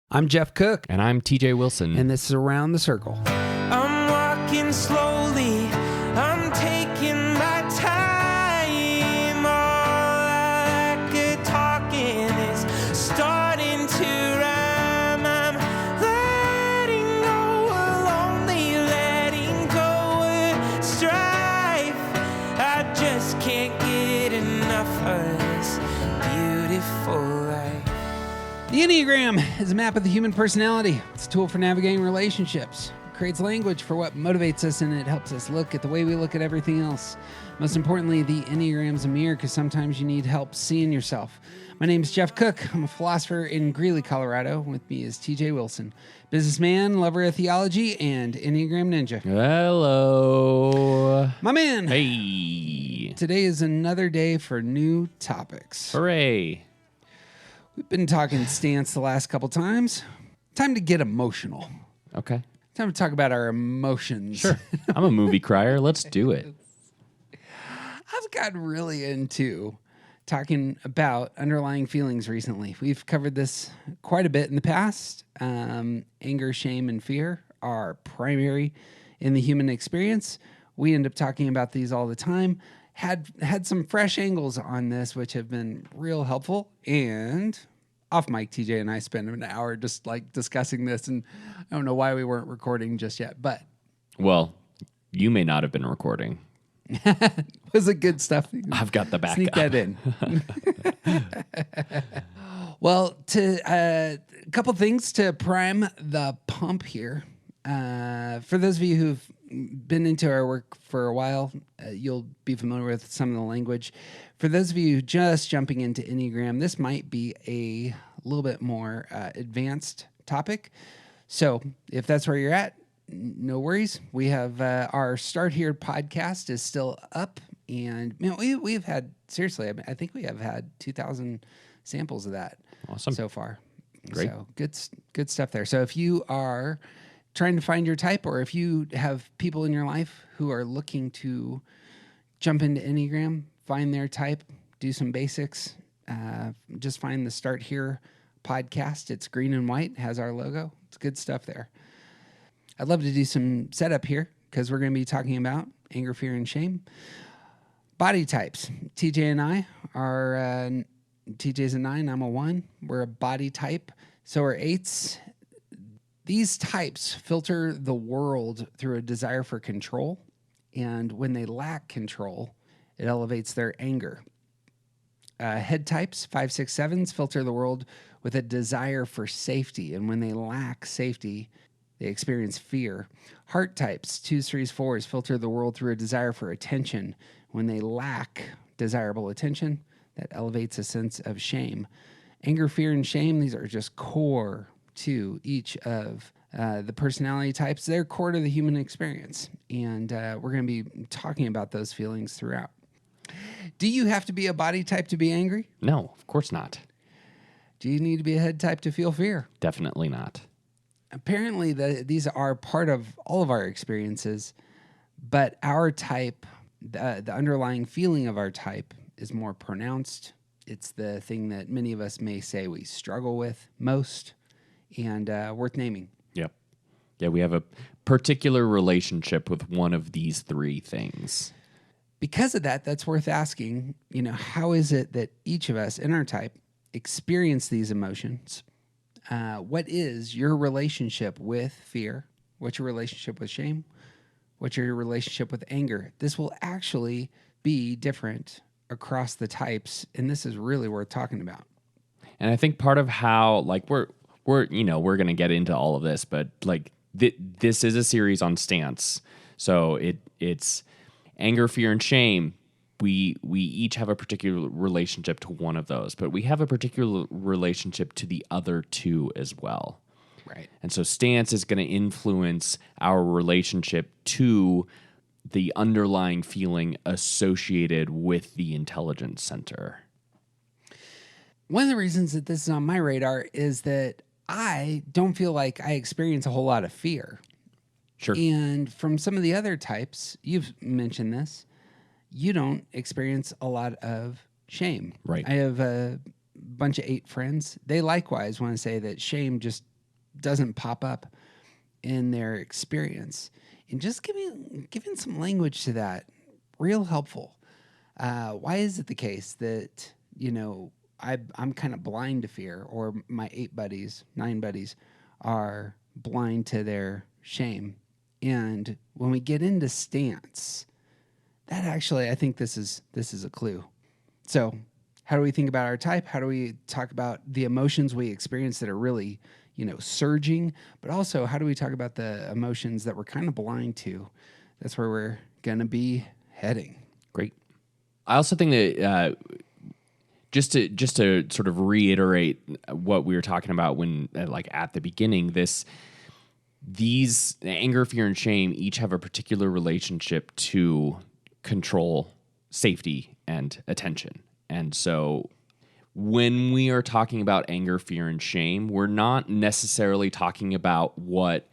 I'm Jeff Cook. And I'm TJ Wilson. And this is Around the Circle. I'm walking slowly. I'm taking my time. All I could talking is starting to rhyme. I'm letting go of lonely, letting go of strife. I just can't get enough of this beautiful life. The Enneagram is a map of the human personality. It's a tool for navigating relationships. It creates language for what motivates us, and it helps us look at the way we look at everything else. Most importantly, the Enneagram's a mirror because sometimes you need help seeing yourself. My name is Jeff Cook. I'm a philosopher in Greeley, Colorado. With me is TJ Wilson, businessman, lover of theology, and Enneagram ninja. Hello. My man. Hey. Today is another day for new topics. Hooray. We've been talking stance the last couple times. Time to get emotional. Okay. Time to talk about our emotions. Sure. I'm a movie crier. Let's do it. I've gotten really into talking about underlying feelings recently. We've covered this quite a bit in the past. Anger, shame, and fear are primary in the human experience. We end up talking about these all the time. Had some fresh angles on this, which have been real helpful. And off mic, TJ and I spent an hour just like discussing this, and I don't know why we weren't recording just yet, but Well, you may not have been recording. was it good stuff? I've got the backup. Sneak that in. Well, a couple things to prime the pump here. For those of you who've been into our work for a while, you'll be familiar with some of the language. For those of you just jumping into Enneagram, this might be a little bit more advanced topic. So if that's where you're at, no worries. We have our Start Here podcast is still up. And we've had, seriously, I think we have had 2,000 samples of that so far. Great. So good stuff there. So if you are trying to find your type, or if you have people in your life who are looking to jump into Enneagram, find their type, do some basics, just find the Start Here podcast. It's green and white, has our logo. It's good stuff there. I'd love to do some setup here because we're going to be talking about anger, fear, and shame. Body types. TJ and I are, TJ's a 9, I'm a 1. We're a body type. So are 8s. These types filter the world through a desire for control. And when they lack control, it elevates their anger. Head types, 5, 6, 7s, filter the world with a desire for safety. And when they lack safety, they experience fear. Heart types, 2s, 3s, 4s, filter the world through a desire for attention. When they lack desirable attention, that elevates a sense of shame. Anger, fear, and shame, these are just core to each of the personality types. They're core to the human experience. And we're going to be talking about those feelings throughout. Do you have to be a body type to be angry? No, of course not. Do you need to be a head type to feel fear? Definitely not. Apparently, these are part of all of our experiences, but our type, the underlying feeling of our type is more pronounced. It's the thing that many of us may say we struggle with most, and worth naming. Yep. Yeah, we have a particular relationship with one of these three things. Because of that, that's worth asking, how is it that each of us in our type experience these emotions? What is your relationship with fear? What's your relationship with shame? What's your relationship with anger? This will actually be different across the types, and this is really worth talking about. And I think part of how, we're going to get into all of this, but this is a series on stance. So it's anger, fear, and shame. We each have a particular relationship to one of those, but we have a particular relationship to the other two as well. Right. And so stance is going to influence our relationship to the underlying feeling associated with the intelligence center. One of the reasons that this is on my radar is that I don't feel like I experience a whole lot of fear. Sure. And from some of the other types, you've mentioned this, you don't experience a lot of shame. Right. I have a bunch of 8 friends. They likewise want to say that shame just doesn't pop up in their experience. And just giving some language to that, real helpful. Why is it the case that, I'm kind of blind to fear, or my 9 buddies are blind to their shame? And when we get into stance, that actually, I think this is a clue. So how do we think about our type? How do we talk about the emotions we experience that are really, surging? But also, how do we talk about the emotions that we're kind of blind to? That's where we're going to be heading. Great. I also think that just to sort of reiterate what we were talking about when, like at the beginning, these anger, fear, and shame each have a particular relationship to control, safety, and attention. And so when we are talking about anger, fear, and shame, we're not necessarily talking about what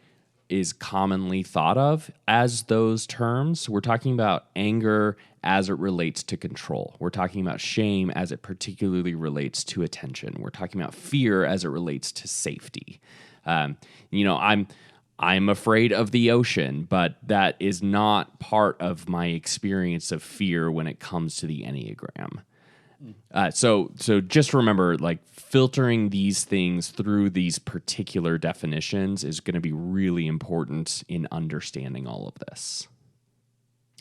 is commonly thought of as those terms. We're talking about anger as it relates to control. We're talking about shame as it particularly relates to attention. We're talking about fear as it relates to safety. I'm afraid of the ocean, but that is not part of my experience of fear when it comes to the Enneagram. So just remember, like, filtering these things through these particular definitions is going to be really important in understanding all of this.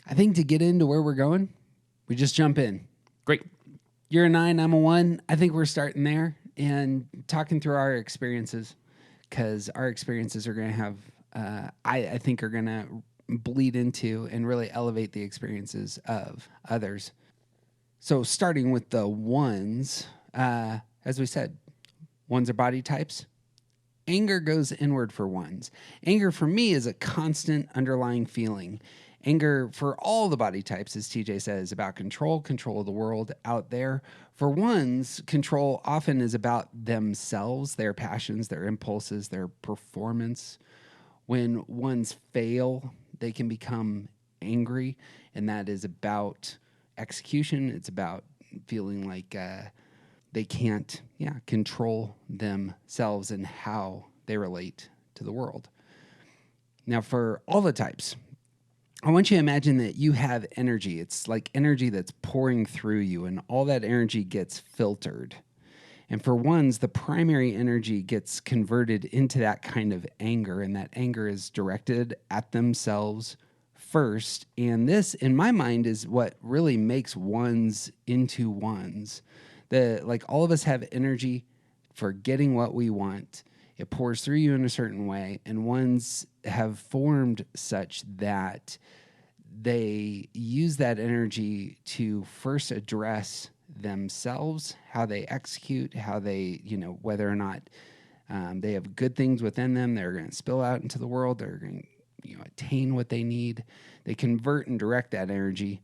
I think to get into where we're going, we just jump in. Great. You're a 9, I'm a 1. I think we're starting there and talking through our experiences, because our experiences are going to have, I think, are going to bleed into and really elevate the experiences of others. So starting with the 1s, as we said, 1s are body types. Anger goes inward for 1s. Anger for me is a constant underlying feeling. Anger for all the body types, as TJ says, is about control of the world out there. For 1s, control often is about themselves, their passions, their impulses, their performance. When 1s fail, they can become angry, and that is about execution. It's about feeling like they can't control themselves and how they relate to the world. Now, for all the types, I want you to imagine that you have energy. It's like energy that's pouring through you, and all that energy gets filtered. And for 1s, the primary energy gets converted into that kind of anger, and that anger is directed at themselves first. And this, in my mind, is what really makes 1s into 1s. All of us have energy for getting what we want. It pours through you in a certain way, and 1s have formed such that they use that energy to first address themselves, how they execute, how they, whether or not they have good things within them, they're going to spill out into the world, they're going to attain what they need. They convert and direct that energy,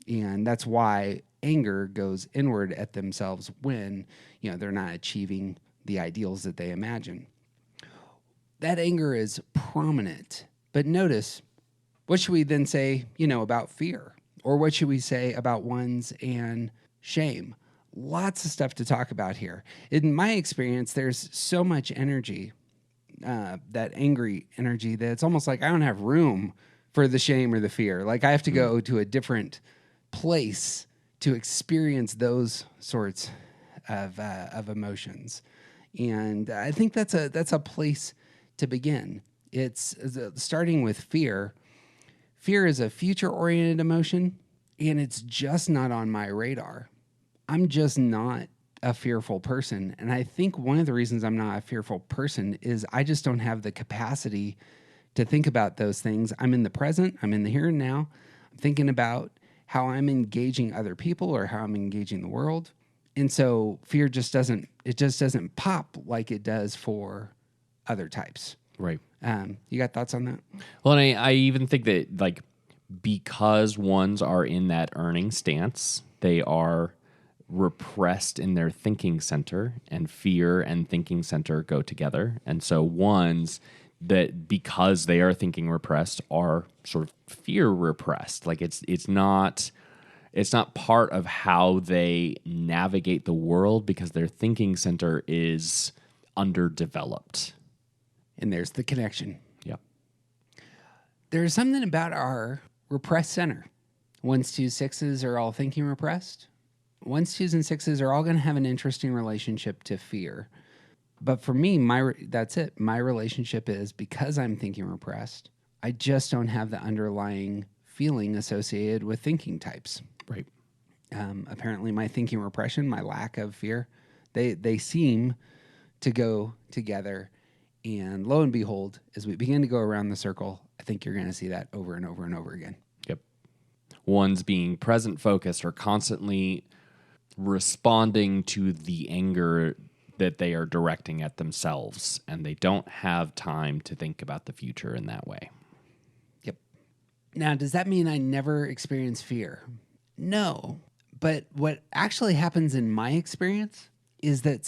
and that's why anger goes inward at themselves when they're not achieving the ideals that they imagine. That anger is prominent, but notice, what should we then say about fear, or what should we say about 1s and shame? Lots of stuff to talk about here. In my experience, there's so much energy, that angry energy, that it's almost like I don't have room for the shame or the fear. Like I have to go to a different place to experience those sorts of emotions. And I think that's a place to begin. It's starting with fear. Fear is a future-oriented emotion, and it's just not on my radar. I'm just not a fearful person. And I think one of the reasons I'm not a fearful person is I just don't have the capacity to think about those things. I'm in the present. I'm in the here and now. I'm thinking about how I'm engaging other people or how I'm engaging the world. And so fear just doesn't pop like it does for other types. Right. You got thoughts on that? Well, and I even think that, like, because 1s are in that earning stance, they are repressed in their thinking center, and fear and thinking center go together. And so 1s, that because they are thinking repressed, are sort of fear repressed. Like it's not part of how they navigate the world because their thinking center is underdeveloped. And there's the connection. Yep. There's something about our repressed center. 1s, 2s, 6s are all thinking repressed. 1s, 2s, and 6s are all going to have an interesting relationship to fear. But for me, that's it. My relationship is, because I'm thinking repressed, I just don't have the underlying feeling associated with thinking types. Right. Apparently, my thinking repression, my lack of fear, they seem to go together. And lo and behold, as we begin to go around the circle, I think you're going to see that over and over and over again. Yep. One's being present focused or constantly responding to the anger that they are directing at themselves, and they don't have time to think about the future in that way. Yep. Now, does that mean I never experience fear? No. But what actually happens in my experience is that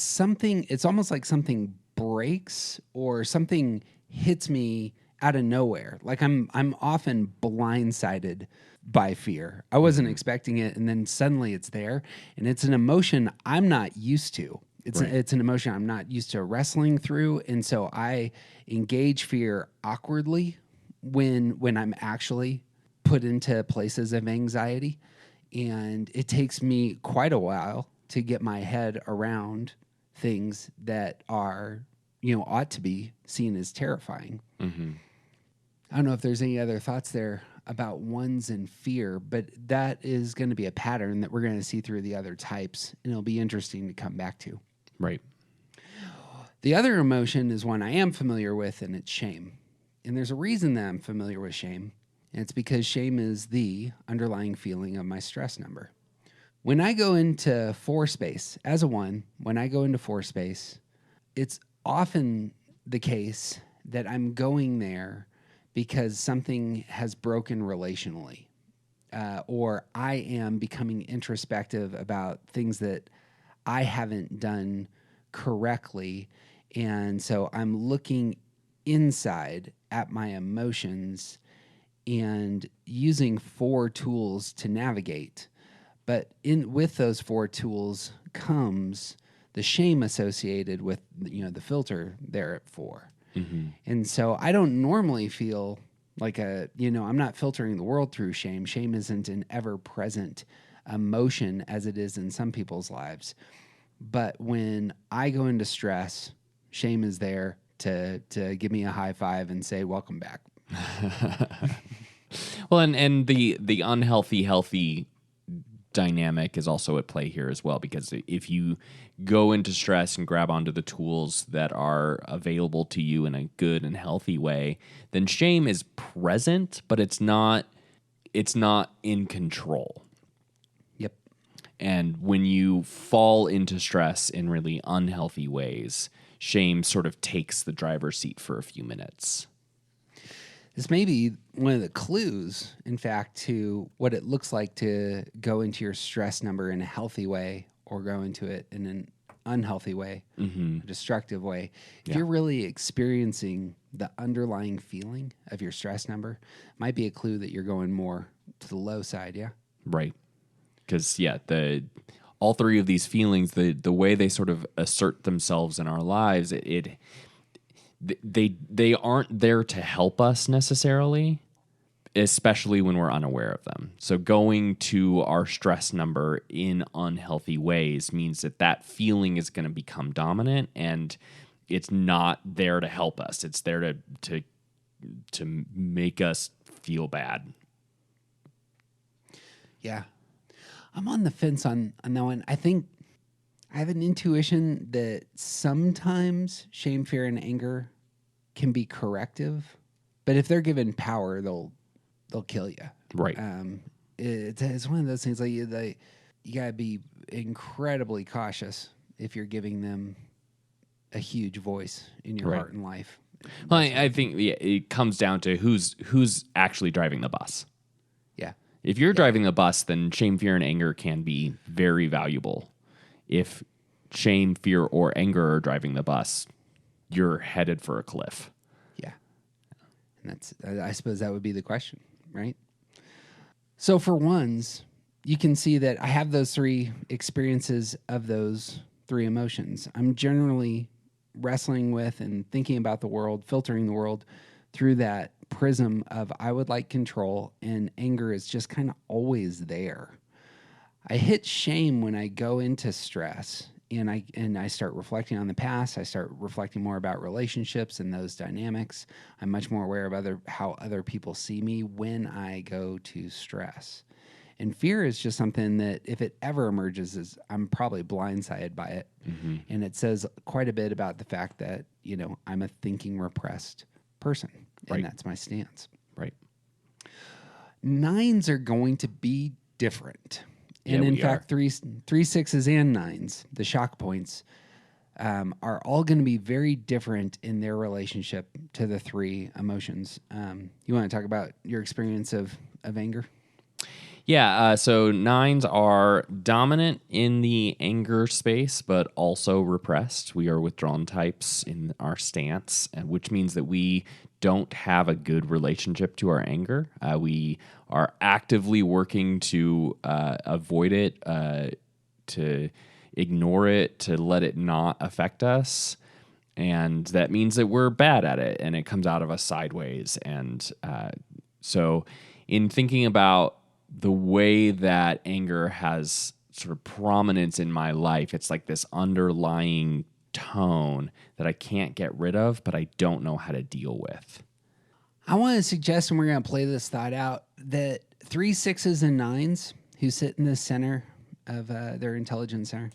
it's almost like something breaks or something hits me out of nowhere. Like I'm often blindsided by fear. I wasn't expecting it, and then suddenly it's there, and it's an emotion I'm not used to. It's an emotion I'm not used to wrestling through, and so I engage fear awkwardly when I'm actually put into places of anxiety, and it takes me quite a while to get my head around things that are, ought to be seen as terrifying. Mm-hmm. I don't know if there's any other thoughts there about 1s and fear, but that is going to be a pattern that we're going to see through the other types, and it'll be interesting to come back to. Right. The other emotion is one I am familiar with, and it's shame. And there's a reason that I'm familiar with shame, and it's because shame is the underlying feeling of my stress number. When I go into 4 space, as a 1, when I go into 4 space, it's often the case that I'm going there because something has broken relationally, or I am becoming introspective about things that I haven't done correctly. And so I'm looking inside at my emotions and using 4 tools to navigate. But with those 4 tools comes the shame associated with, the filter there at 4. Mm-hmm. And so I don't normally feel like I'm not filtering the world through shame. Shame isn't an ever-present emotion as it is in some people's lives. But when I go into stress, shame is there to give me a high five and say, welcome back. Well, and the unhealthy, healthy dynamic is also at play here as well, because if you go into stress and grab onto the tools that are available to you in a good and healthy way, then shame is present, but it's not in control. Yep. And when you fall into stress in really unhealthy ways, shame sort of takes the driver's seat for a few minutes. This may be one of the clues, in fact, to what it looks like to go into your stress number in a healthy way or go into it in an unhealthy way, a destructive way. If you're really experiencing the underlying feeling of your stress number, it might be a clue that you're going more to the low side, yeah? Right. Because, all 3 of these feelings, the way they sort of assert themselves in our lives, they aren't there to help us necessarily, especially when we're unaware of them. So going to our stress number in unhealthy ways means that feeling is going to become dominant, and it's not there to help us. It's there to make us feel bad. Yeah. I'm on the fence on that one. I think I have an intuition that sometimes shame, fear, and anger can be corrective, but if they're given power, they'll kill you. Right. It's one of those things like you gotta be incredibly cautious if you're giving them a huge voice in your heart and life. Well, I think it comes down to who's actually driving the bus. Yeah. If you're driving the bus, then shame, fear, and anger can be very valuable. If shame, fear, or anger are driving the bus, you're headed for a cliff. Yeah. And I suppose that would be the question, right? So for 1s, you can see that I have those 3 experiences of those 3 emotions. I'm generally wrestling with and thinking about the world, filtering the world through that prism of I would like control, and anger is just kind of always there. I hit shame when I go into stress and I start reflecting on the past. I start reflecting more about relationships and those dynamics. I'm much more aware of how other people see me when I go to stress. And fear is just something that if it ever emerges, I'm probably blindsided by it. Mm-hmm. And it says quite a bit about the fact that, I'm a thinking repressed person. Right. And that's my stance. Right. 9s are going to be different. And Yeah, in we fact, are. 3, 6s and 9s, the shock points, are all going to be very different in their relationship to the 3 emotions. You want to talk about your experience of anger? Yeah, so 9s are dominant in the anger space, but also repressed. We are withdrawn types in our stance, which means that we don't have a good relationship to our anger. We are actively working to avoid it, to ignore it, to let it not affect us. And that means that we're bad at it, and it comes out of us sideways. And so in thinking about the way that anger has sort of prominence in my life, it's like this underlying tone that I can't get rid of, but I don't know how to deal with. I want to suggest, and we're going to play this thought out, that 3, 6s, and 9s who sit in the center of their intelligence center,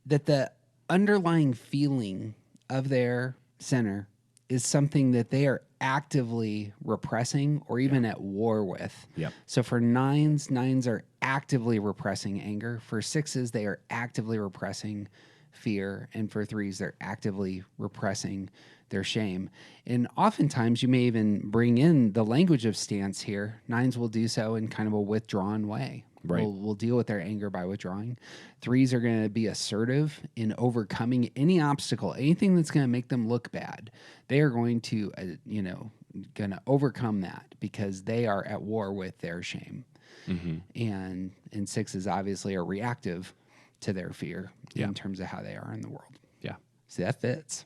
that the underlying feeling of their center is something that they are actively repressing or even at war with. Yep. So for 9s are actively repressing anger. For 6s, they are actively repressing fear. And for 3s, they're actively repressing their shame. And oftentimes you may even bring in the language of stance here. 9s will do so in kind of a withdrawn way. Right. We'll deal with their anger by withdrawing. 3s are going to be assertive in overcoming any obstacle, anything that's going to make them look bad. They are going to, going to overcome that because they are at war with their shame. Mm-hmm. And 6s obviously are reactive to their fear in terms of how they are in the world. Yeah. See, that fits.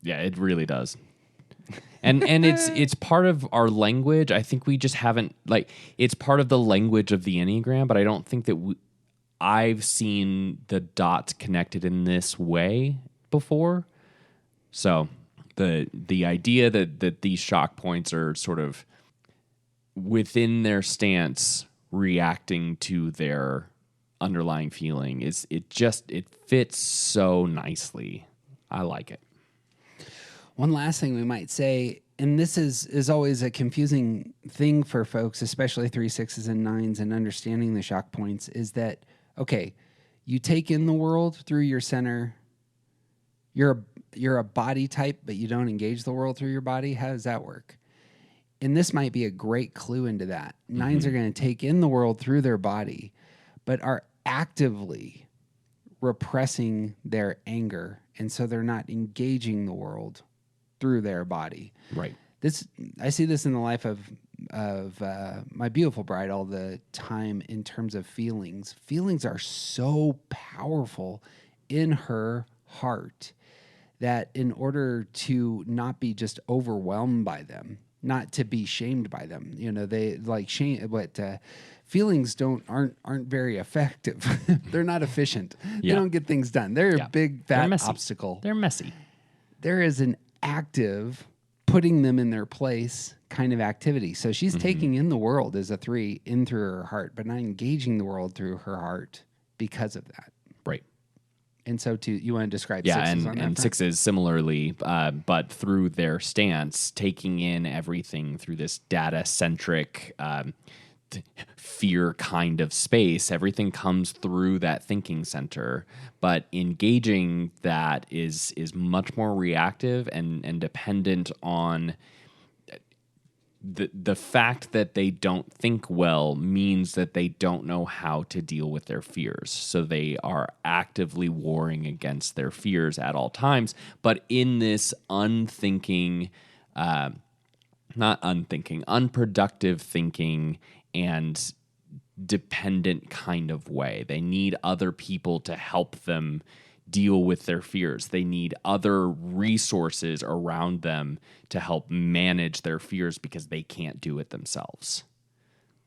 Yeah, it really does. And it's part of our language. I think we just haven't, it's part of the language of the Enneagram, but I don't think that I've seen the dots connected in this way before. So the idea that these shock points are sort of within their stance reacting to their underlying feeling it fits so nicely. I like it. One last thing we might say, and this is always a confusing thing for folks, especially 3, 6s, and 9s, and understanding the shock points, is that, okay, you take in the world through your center. You're a body type, but you don't engage the world through your body. How does that work? And this might be a great clue into that. 9s are going to take in the world through their body, but are actively repressing their anger, and so they're not engaging the world through their body. Right. I see this in the life of my beautiful bride all the time in terms of feelings. Feelings are so powerful in her heart that in order to not be just overwhelmed by them, not to be shamed by them, they like shame, but feelings aren't very effective. They're not efficient. They don't get things done. They're a big fat obstacle. They're messy. There is an active putting them in their place kind of activity. So she's taking in the world as a 3 in through her heart, but not engaging the world through her heart because of that. Right. And so you want to describe 6s and on that and front? 6s similarly, but through their stance, taking in everything through this data-centric fear kind of space. Everything comes through that thinking center, but engaging that is much more reactive and dependent on the fact that they don't think well means that they don't know how to deal with their fears. So they are actively warring against their fears at all times, but in this unproductive thinking and dependent kind of way. They need other people to help them deal with their fears. They need other resources around them to help manage their fears because they can't do it themselves.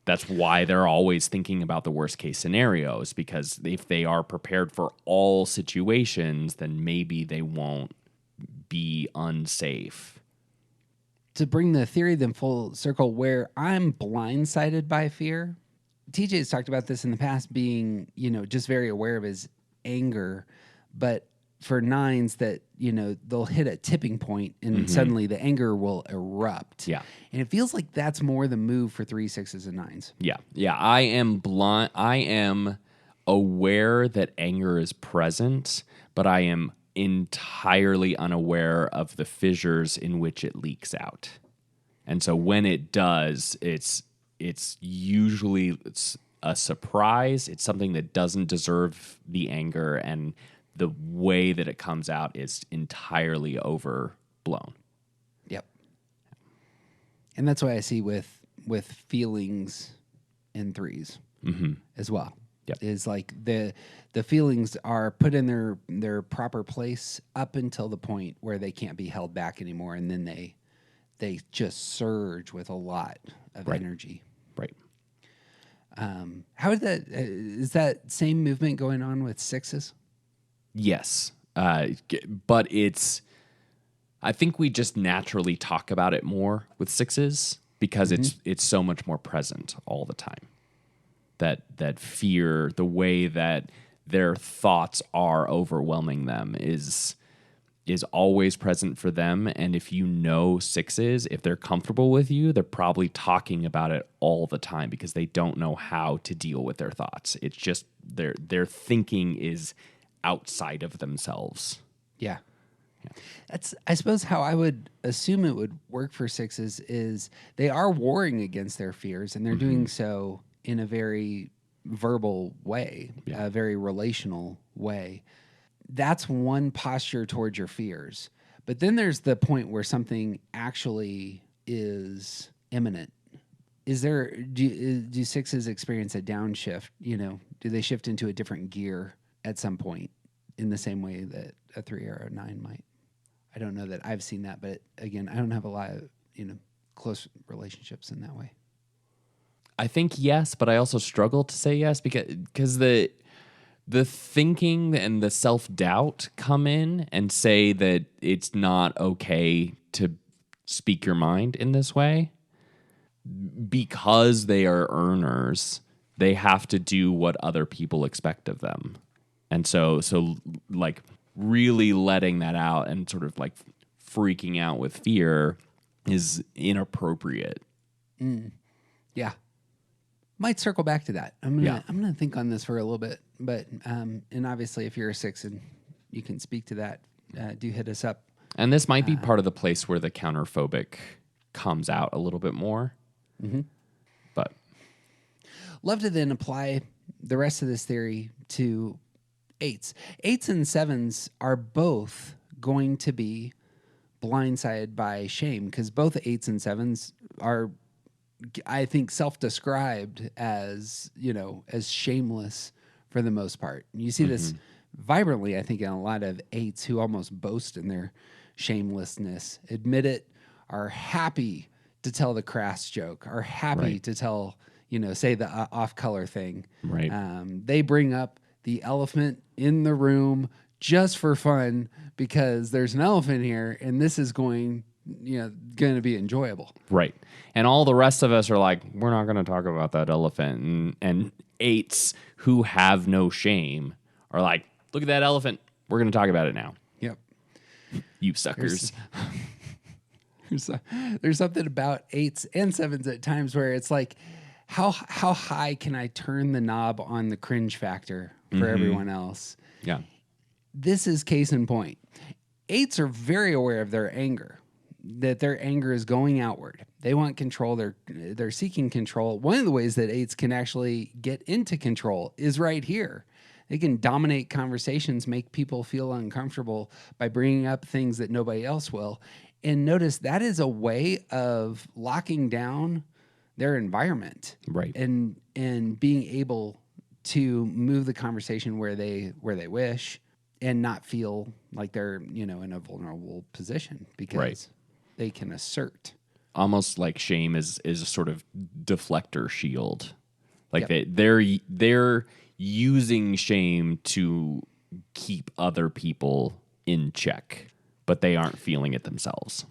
That's why they're always thinking about the worst case scenarios, because if they are prepared for all situations, then maybe they won't be unsafe. To bring the theory then full circle, where I'm blindsided by fear, TJ's talked about this in the past, being, just very aware of his anger, but for 9s that, they'll hit a tipping point and suddenly the anger will erupt. Yeah. And it feels like that's more the move for 3s, 6s, and 9s. Yeah. Yeah. I am aware that anger is present, but I am entirely unaware of the fissures in which it leaks out. And so when it does, it's usually a surprise. It's something that doesn't deserve the anger, and the way that it comes out is entirely overblown. Yep. And that's why I see with feelings in 3s as well. Yep. Is like the feelings are put in their proper place up until the point where they can't be held back anymore, and then they just surge with a lot of energy. Right. How is that? Is that same movement going on with 6s? Yes. But I think we just naturally talk about it more with 6s because it's so much more present all the time. That fear, the way that their thoughts are overwhelming them is always present for them. And if 6s, if they're comfortable with you, they're probably talking about it all the time because they don't know how to deal with their thoughts. It's just their thinking is outside of themselves. Yeah. That's, I suppose, how I would assume it would work for 6s is they are warring against their fears, and they're doing so in a very verbal way, a very relational way. That's one posture towards your fears. But then there's the point where something actually is imminent. Do 6s experience a downshift? Do they shift into a different gear at some point in the same way that a 3 or a 9 might? I don't know that I've seen that, but again, I don't have a lot of, close relationships in that way. I think yes, but I also struggle to say yes because the thinking and the self-doubt come in and say that it's not okay to speak your mind in this way. Because they are earners, they have to do what other people expect of them. And so like really letting that out and sort of like freaking out with fear is inappropriate. Yeah. Might circle back to that. I'm gonna think on this for a little bit, but and obviously if you're a 6 and you can speak to that, do hit us up. And this might be part of the place where the counterphobic comes out a little bit more. But love to then apply the rest of this theory to 8s. 8s and 7s are both going to be blindsided by shame because both 8s and 7s are, I think, self-described as, as shameless for the most part. You see this vibrantly, I think, in a lot of 8s who almost boast in their shamelessness, admit it, are happy to tell the crass joke, are happy to tell, say the off-color thing. Right. They bring up the elephant in the room just for fun because there's an elephant here and this is going to be enjoyable. Right. And all the rest of us are like, we're not going to talk about that elephant. And 8s who have no shame are like, look at that elephant. We're going to talk about it now. Yep. You suckers. There's something about 8s and 7s at times where it's like, how high can I turn the knob on the cringe factor for everyone else? Yeah. This is case in point. 8s are very aware of their anger, that their anger is going outward. They want control. They're seeking control. One of the ways that 8s can actually get into control is right here. They can dominate conversations, make people feel uncomfortable by bringing up things that nobody else will. And notice that is a way of locking down their environment, right? And being able to move the conversation where they wish. and not feel like they're, in a vulnerable position because Right. they can assert. Almost like shame is a sort of deflector shield. Like Yep. they're using shame to keep other people in check, but they aren't feeling it themselves.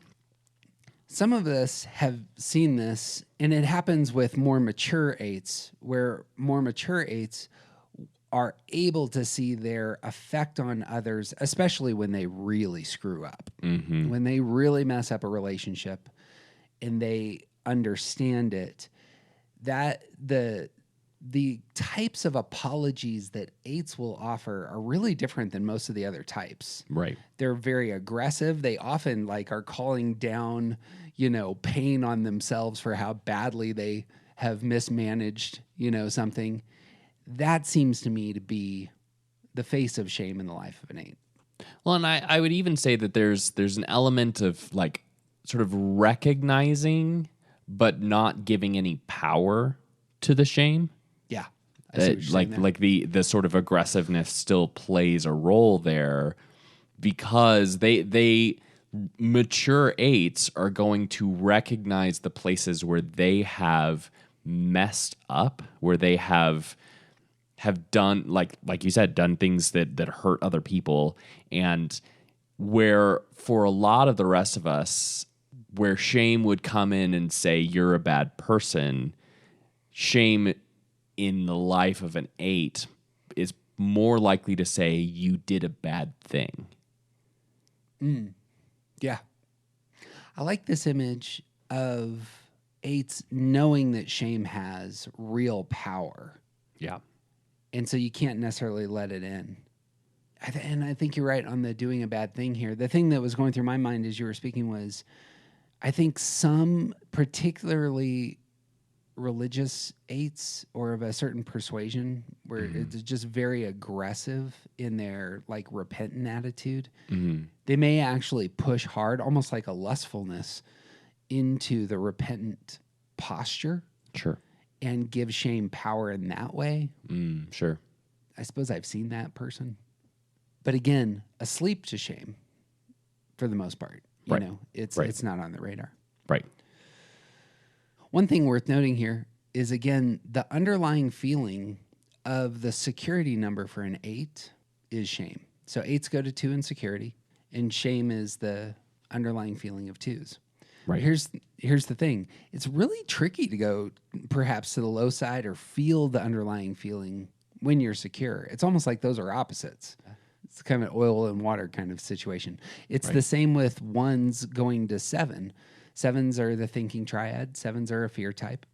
Some of us have seen this, and it happens with more mature eights, where more mature eights are able to see their effect on others, especially when they really screw up, when they really mess up a relationship and they understand it, that the types of apologies that eights will offer are really different than most of the other types. Right. They're very aggressive. They often are calling down, pain on themselves for how badly they have mismanaged, something. That seems to me to be the face of shame in the life of an eight. Well, and I would even say that there's an element of sort of recognizing but not giving any power to the shame. Yeah. I see what you're saying there. The sort of aggressiveness still plays a role there because they mature eights are going to recognize the places where they have messed up, where they have done, like you said, done things that hurt other people, and where for a lot of the rest of us, where shame would come in and say you're a bad person, shame in the life of an eight is more likely to say you did a bad thing. Yeah. I like this image of eights knowing that shame has real power. Yeah. And so you can't necessarily let it in. And I think you're right on the doing a bad thing here. The thing that was going through my mind as you were speaking was, I think some particularly religious eights or of a certain persuasion where it's just very aggressive in their repentant attitude, they may actually push hard, almost like a lustfulness, into the repentant posture. Sure. And give shame power in that way. Sure. I suppose I've seen that person. But again, asleep to shame for the most part. Right. It's not on the radar. Right. One thing worth noting here is, again, the underlying feeling of the security number for an eight is shame. So eights go to 2 in security, and shame is the underlying feeling of 2s. Right. Here's the thing. It's really tricky to go perhaps to the low side or feel the underlying feeling when you're secure. It's almost like those are opposites. It's kind of oil and water kind of situation. It's the same with 1s going to 7. 7s are the thinking triad. 7s are a fear type.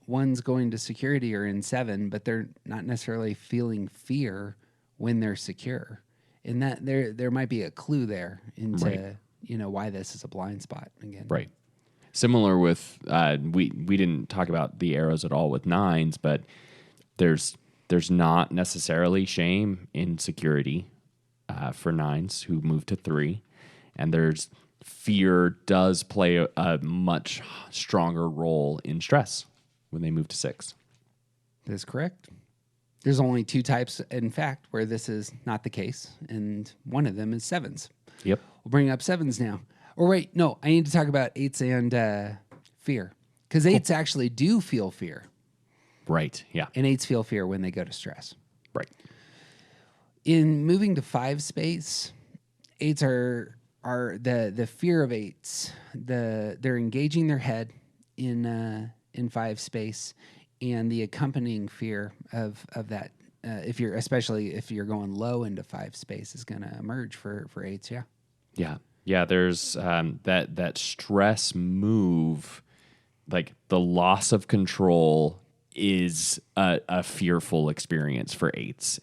1s going to security are in 7, but they're not necessarily feeling fear when they're secure. And that there might be a clue there into why this is a blind spot again. Right. Similar with we didn't talk about the arrows at all with 9s, but there's not necessarily shame in security for 9s who move to 3, and there's fear does play a much stronger role in stress when they move to 6. That's correct. There's only 2 types, in fact, where this is not the case, and one of them is 7s. Yep. We'll bring up 7s now. Or wait, no, I need to talk about 8s and fear. Because 8s actually do feel fear. Right. Yeah. And 8s feel fear when they go to stress. Right. In moving to 5 space, 8s are the fear of 8s. They're engaging their head in 5 space, and the accompanying fear of that, especially if you're going low into 5 space, is going to emerge for 8s. Yeah. Yeah. Yeah, there's that stress move, like the loss of control is a fearful experience for 8s.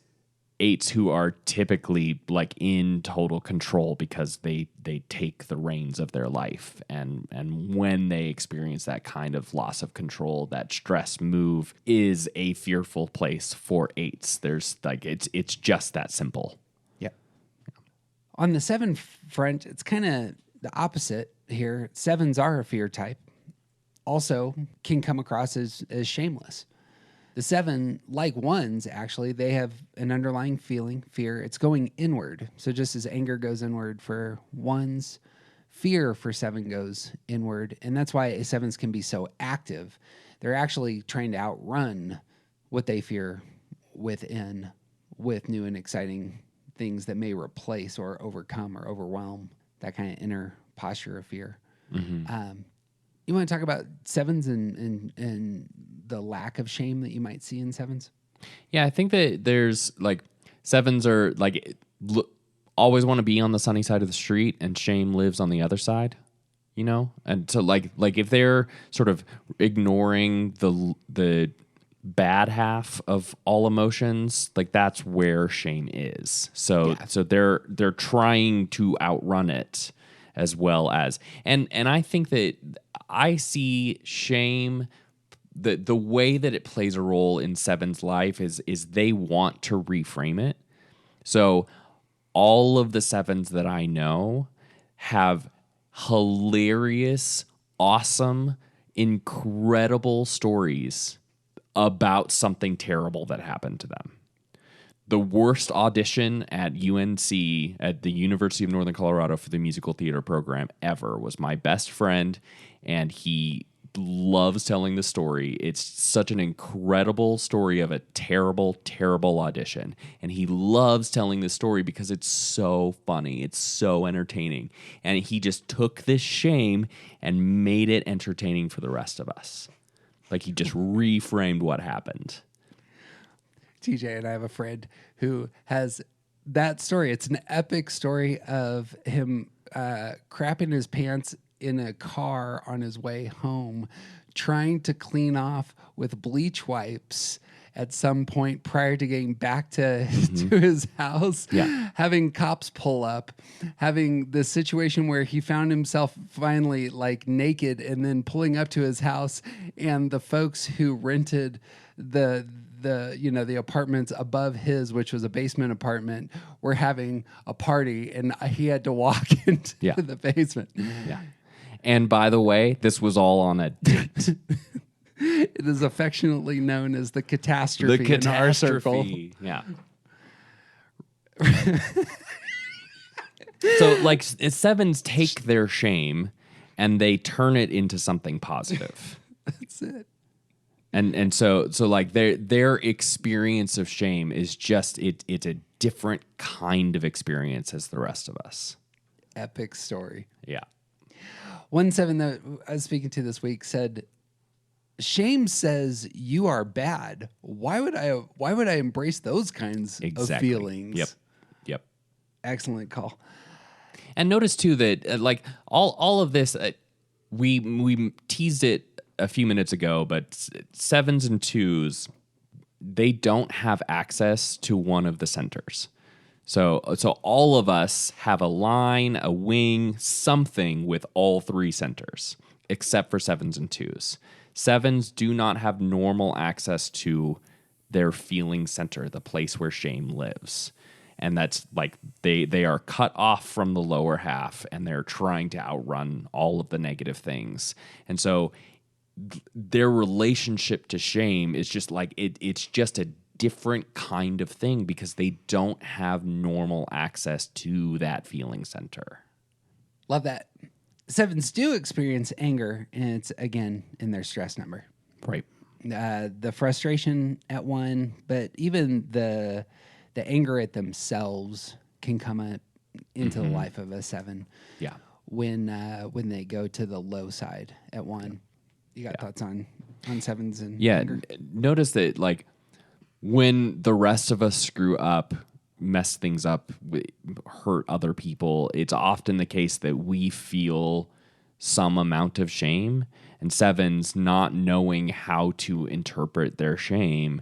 8s who are typically in total control because they take the reins of their life, and when they experience that kind of loss of control, that stress move is a fearful place for 8s. There's it's just that simple. On the 7 front, it's kind of the opposite here. 7s are a fear type. Also can come across as shameless. The 7, like 1s, actually, they have an underlying feeling, fear. It's going inward. So just as anger goes inward for 1s, fear for 7 goes inward. And that's why 7s can be so active. They're actually trying to outrun what they fear within with new and exciting things that may replace or overcome or overwhelm that kind of inner posture of fear. You want to talk about 7s and the lack of shame that you might see in 7s? Yeah, I think that there's like 7s are like always want to be on the sunny side of the street, and shame lives on the other side, you know? And so like if they're sort of ignoring the bad half of all emotions, like that's where shame is. So they're trying to outrun it as well as and I think that I see shame, the way that it plays a role in 7's life is they want to reframe it. So all of the 7s that I know have hilarious, awesome, incredible stories about something terrible that happened to them. The worst audition at UNC, at the University of Northern Colorado for the musical theater program ever, was my best friend, and he loves telling the story. It's such an incredible story of a terrible, terrible audition, and he loves telling the story because it's so funny. It's so entertaining, and he just took this shame and made it entertaining for the rest of us. Like he just reframed what happened. TJ and I have a friend who has that story. It's an epic story of him crapping his pants in a car on his way home, trying to clean off with bleach wipes at some point prior to getting back to his house, having cops pull up, having the situation where he found himself finally like naked and then pulling up to his house, and the folks who rented the apartments above his, which was a basement apartment, were having a party, and he had to walk into the basement. Yeah. And by the way, this was all on a date. It is affectionately known as the catastrophe in our circle. Yeah. So like 7s take their shame and they turn it into something positive. That's it. And so like their experience of shame is just it's a different kind of experience as the rest of us. Epic story. Yeah. 1 7 that I was speaking to this week said, shame says you are bad. Why would I embrace those kinds of feelings? Yep. Excellent call. And notice too that like all of this, we teased it a few minutes ago, but 7s and 2s, they don't have access to one of the centers. So all of us have a line, a wing, something with all 3 centers, except for 7s and 2s. 7s do not have normal access to their feeling center, the place where shame lives. And that's like they are cut off from the lower half, and they're trying to outrun all of the negative things. And so their relationship to shame is just like it's just a different kind of thing because they don't have normal access to that feeling center. Love that. 7s do experience anger, and it's again in their stress number. Right. The frustration at 1, but even the anger at themselves can come up into the life of a 7. Yeah. When they go to the low side at 1. You got thoughts on 7s and anger? Notice that like when the rest of us screw up, mess things up, hurt other people, it's often the case that we feel some amount of shame, and 7s not knowing how to interpret their shame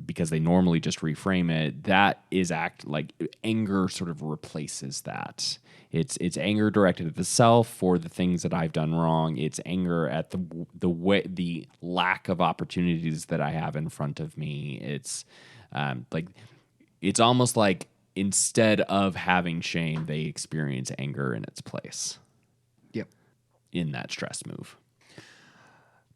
because they normally just reframe it, that is like anger sort of replaces that. It's anger directed at the self for the things that I've done wrong. It's anger at the lack of opportunities that I have in front of me. It's like it's almost like instead of having shame, they experience anger in its place. Yep. In that stress move.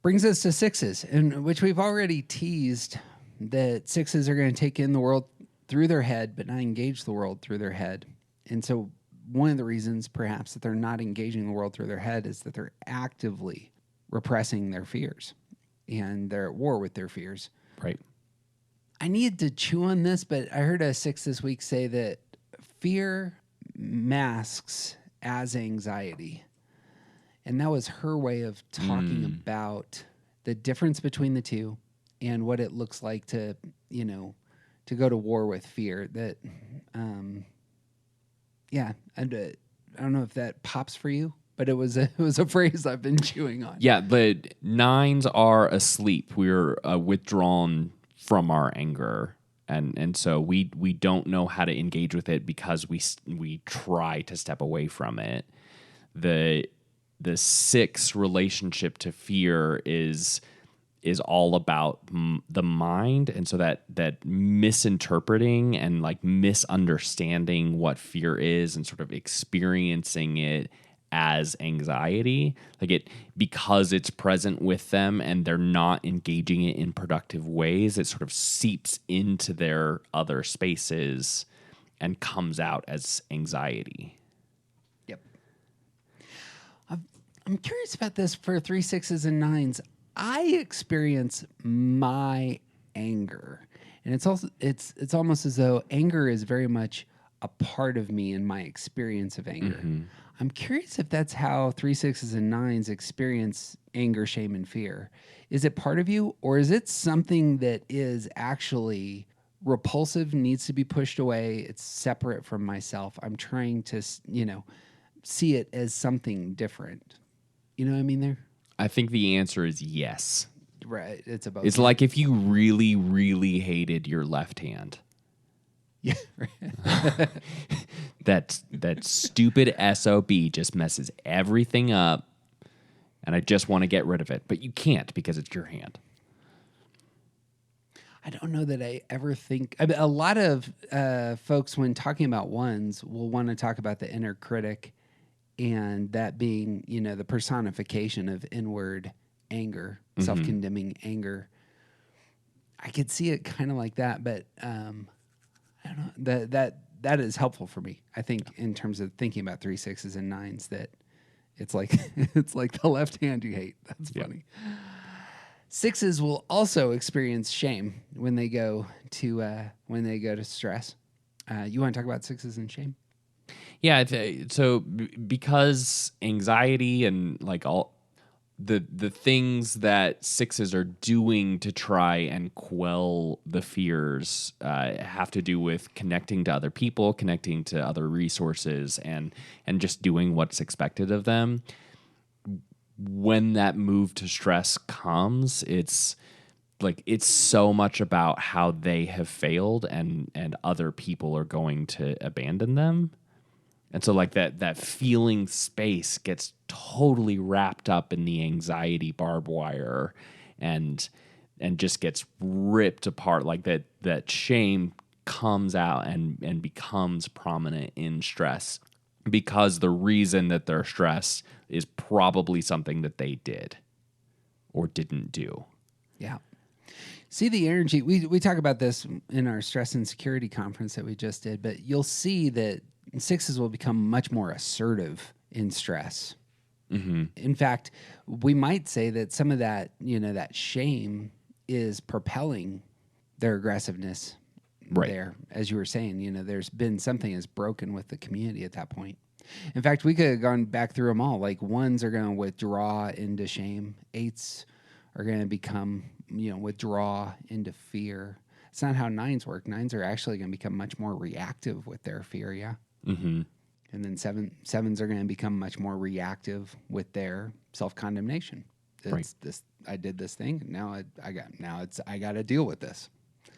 Brings us to sixes, in which we've already teased that sixes are going to take in the world through their head, but not engage the world through their head. And so one of the reasons perhaps that they're not engaging the world through their head is that they're actively repressing their fears and they're at war with their fears. Right. I needed to chew on this, but I heard a six this week say that fear masks as anxiety. And that was her way of talking about the difference between the two and what it looks like to, to go to war with fear. That, I don't know if that pops for you, but it was a phrase I've been chewing on. Yeah, the nines are asleep. We're withdrawn from our anger. And so we don't know how to engage with it because we try to step away from it. The six relationship to fear is all about the mind, and so that misinterpreting and like misunderstanding what fear is and sort of experiencing it as anxiety, like it, because it's present with them and they're not engaging it in productive ways, it sort of seeps into their other spaces and comes out as anxiety. Yep. I'm curious about this for 3 6s and 9s. I experience my anger, and it's almost as though anger is very much a part of me in my experience of anger. Mm-hmm. I'm curious if that's how 3 6s and 9s experience anger, shame, and fear. Is it part of you, or is it something that is actually repulsive, needs to be pushed away? It's separate from myself. I'm trying to, see it as something different. You know what I mean there? I think the answer is yes. Right. It's about. It's like if you really, really hated your left hand. Yeah. Right. that stupid SOB just messes everything up, and I just want to get rid of it, but you can't because it's your hand. I don't know that I ever think. I mean, a lot of folks, when talking about ones, will want to talk about the inner critic, and that being, the personification of inward anger, mm-hmm. self-condemning anger. I could see it kind of like that, but I don't know. That is helpful for me. I think in terms of thinking about 3 6s and 9s, that it's like the left hand you hate. That's funny. Yep. 6s will also experience shame when they go to stress. You want to talk about 6s and shame? Yeah. So because anxiety and like all the things that 6s are doing to try and quell the fears have to do with connecting to other people, connecting to other resources, and just doing what's expected of them. When that move to stress comes, it's so much about how they have failed and other people are going to abandon them. And so like that feeling space gets totally wrapped up in the anxiety barbed wire and just gets ripped apart. Like that shame comes out and becomes prominent in stress because the reason that they're stressed is probably something that they did or didn't do. Yeah. See the energy. We talk about this in our stress and security conference that we just did, but you'll see that 6s will become much more assertive in stress. Mm-hmm. In fact, we might say that some of that, that shame is propelling their aggressiveness there. As you were saying, there's been something that's broken with the community at that point. In fact, we could have gone back through them all. Like 1s are going to withdraw into shame. 8s are going to become, withdraw into fear. It's not how 9s work. 9s are actually going to become much more reactive with their fear, yeah? Mm-hmm. And then 7s are going to become much more reactive with their self-condemnation. It's this. I did this thing. Now I got to deal with this.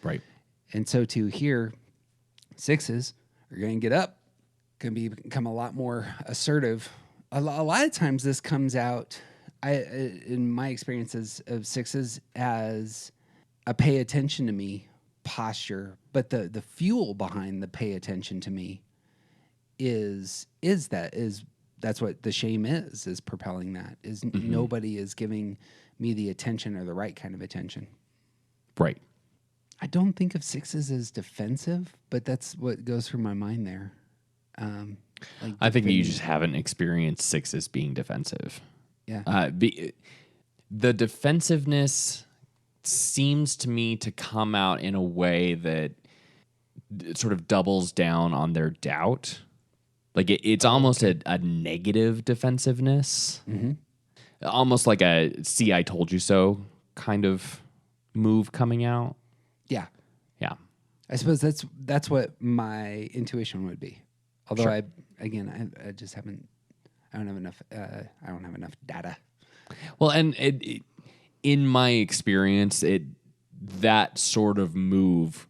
Right. And so to here, 6s are going to get up, going to become a lot more assertive. A lot of times this comes out, in my experiences of 6s, as a pay attention to me posture, but the fuel behind the pay attention to me is that's what the shame is propelling that. Nobody is giving me the attention or the right kind of attention. Right. I don't think of sixes as defensive, but that's what goes through my mind there. I think that you just haven't experienced sixes being defensive. Yeah. The defensiveness seems to me to come out in a way that sort of doubles down on their doubt. Like it's almost a negative defensiveness. Mm-hmm. Almost like a "see, I told you so" kind of move coming out. Yeah. Yeah. I suppose that's what my intuition would be. Although Sure. I just haven't. I don't have enough data. Well, and in my experience, that sort of move,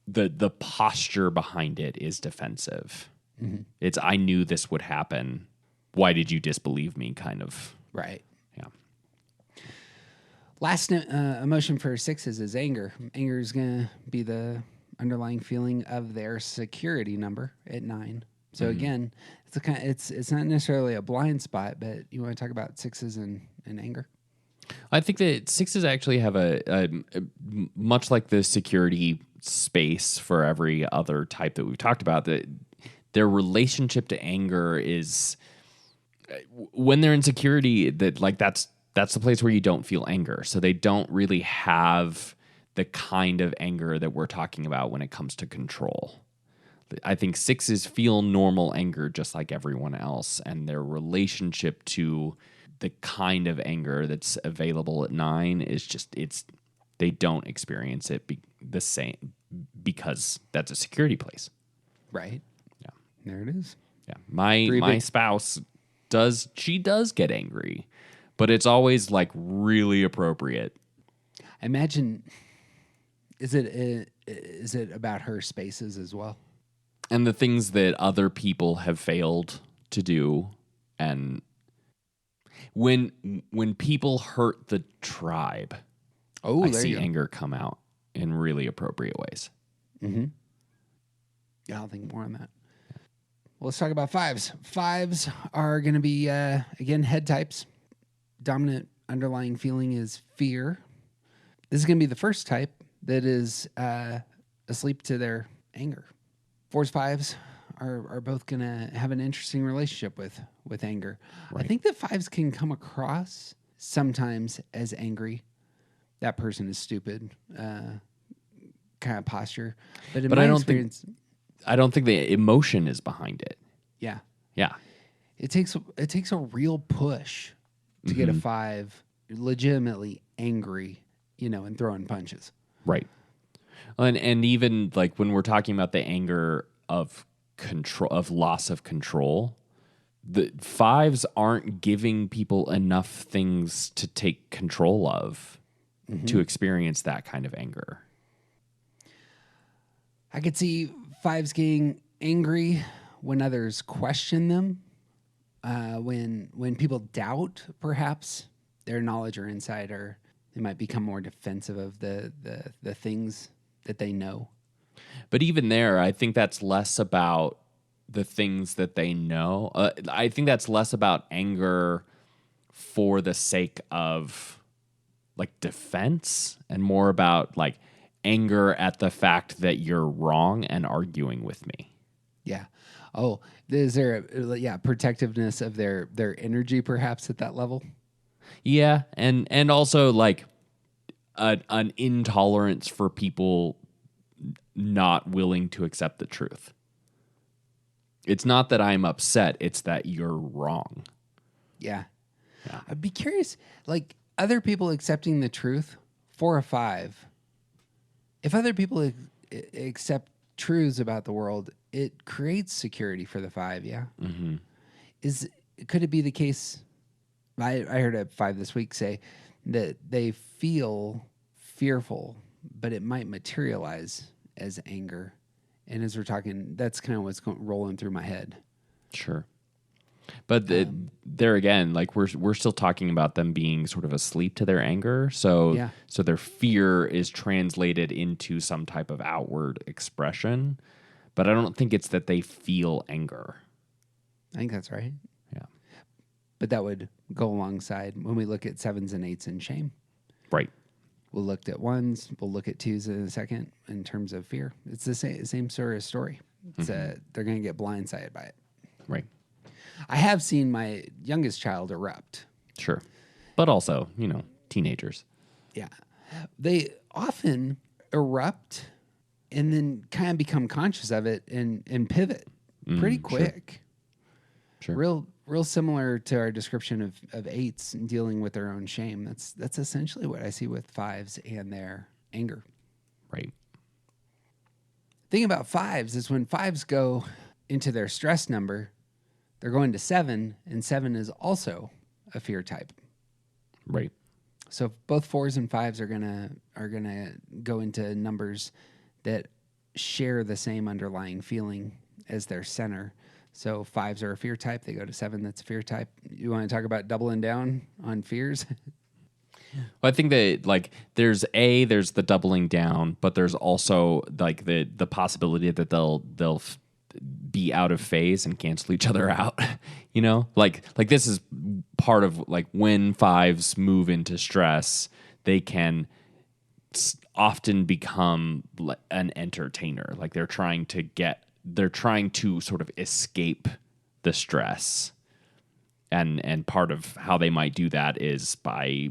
the posture behind it is defensive. Mm-hmm. It's I knew this would happen. Why did you disbelieve me? Kind of. Right. Yeah. Last emotion for sixes is anger. Anger is going to be the underlying feeling of their security number at 9. So again, it's not necessarily a blind spot, but you want to talk about sixes and anger? I think that sixes actually have a much like the security space for every other type that we've talked about, that their relationship to anger is when they're in security, that's the place where you don't feel anger. So they don't really have the kind of anger that we're talking about when it comes to control. I think sixes feel normal anger just like everyone else, and their relationship to the kind of anger that's available at 9 is just they don't experience it the same because that's a security place. Right. Yeah. There it is. Yeah. My spouse does get angry, but it's always like really appropriate. Imagine, is it about her spaces as well? And the things that other people have failed to do, and when people hurt the tribe, I see anger come out in really appropriate ways. Mm-hmm. Yeah, I'll think more on that. Well, let's talk about 5s. 5s are going to be, again, head types. Dominant underlying feeling is fear. This is going to be the first type that is asleep to their anger. 4s, 5s are both going to have an interesting relationship with anger. Right. I think that 5s can come across sometimes as angry. That person is stupid, kind of posture. But I don't think the emotion is behind it. Yeah. Yeah. It takes a real push to get a 5 legitimately angry, and throwing punches. Right. And even like when we're talking about the anger of control, of loss of control, the 5s aren't giving people enough things to take control of to experience that kind of anger. I could see 5s getting angry when others question them, when people doubt perhaps their knowledge or insight, or they might become more defensive of the things that they know. But even there, I think that's less about the things that they know. I think that's less about anger for the sake of like defense, and more about like anger at the fact that you're wrong and arguing with me. Yeah. Oh, is there protectiveness of their energy perhaps at that level? Yeah, and also like an intolerance for people not willing to accept the truth. It's not that I'm upset, it's that you're wrong. Yeah. I'd be curious, like other people accepting the truth for a 5. If other people accept truths about the world, it creates security for the 5, yeah? Mm-hmm. Could it be the case, I heard a 5 this week say that they feel fearful, but it might materialize as anger. And as we're talking, that's kind of what's rolling through my head. Sure. But there again, like we're still talking about them being sort of asleep to their anger. So their fear is translated into some type of outward expression. But I don't think it's that they feel anger. I think that's right. Yeah. but that would go alongside when we look at 7s and 8s in shame. Right. We'll look at 1s. We'll look at 2s in a second in terms of fear. It's the same sort of story. It's they're going to get blindsided by it. Right. I have seen my youngest child erupt. Sure. But also, teenagers. Yeah. They often erupt and then kind of become conscious of it and pivot pretty quick. Sure. Real similar to our description of 8s and dealing with their own shame. That's essentially what I see with 5s and their anger. Right. Thing about 5s is when 5s go into their stress number, they're going to 7, and 7 is also a fear type. Right. So both 4s and 5s are gonna go into numbers that share the same underlying feeling as their center. So 5s are a fear type. They go to 7. That's a fear type. You want to talk about doubling down on fears? Well, I think that there's the doubling down, but there's also like the possibility that they'll be out of phase and cancel each other out. Like this is part of like when 5s move into stress, they can often become an entertainer. Like they're trying to sort of escape the stress. And part of how they might do that is by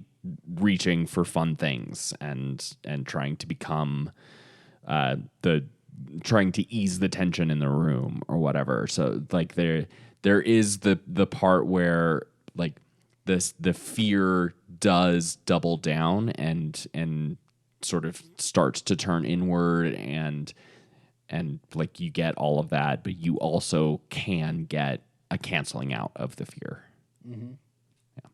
reaching for fun things and trying to become trying to ease the tension in the room or whatever. So like there is the part where like the fear does double down and sort of starts to turn inward and like you get all of that, but you also can get a canceling out of the fear. Mm-hmm. Yeah.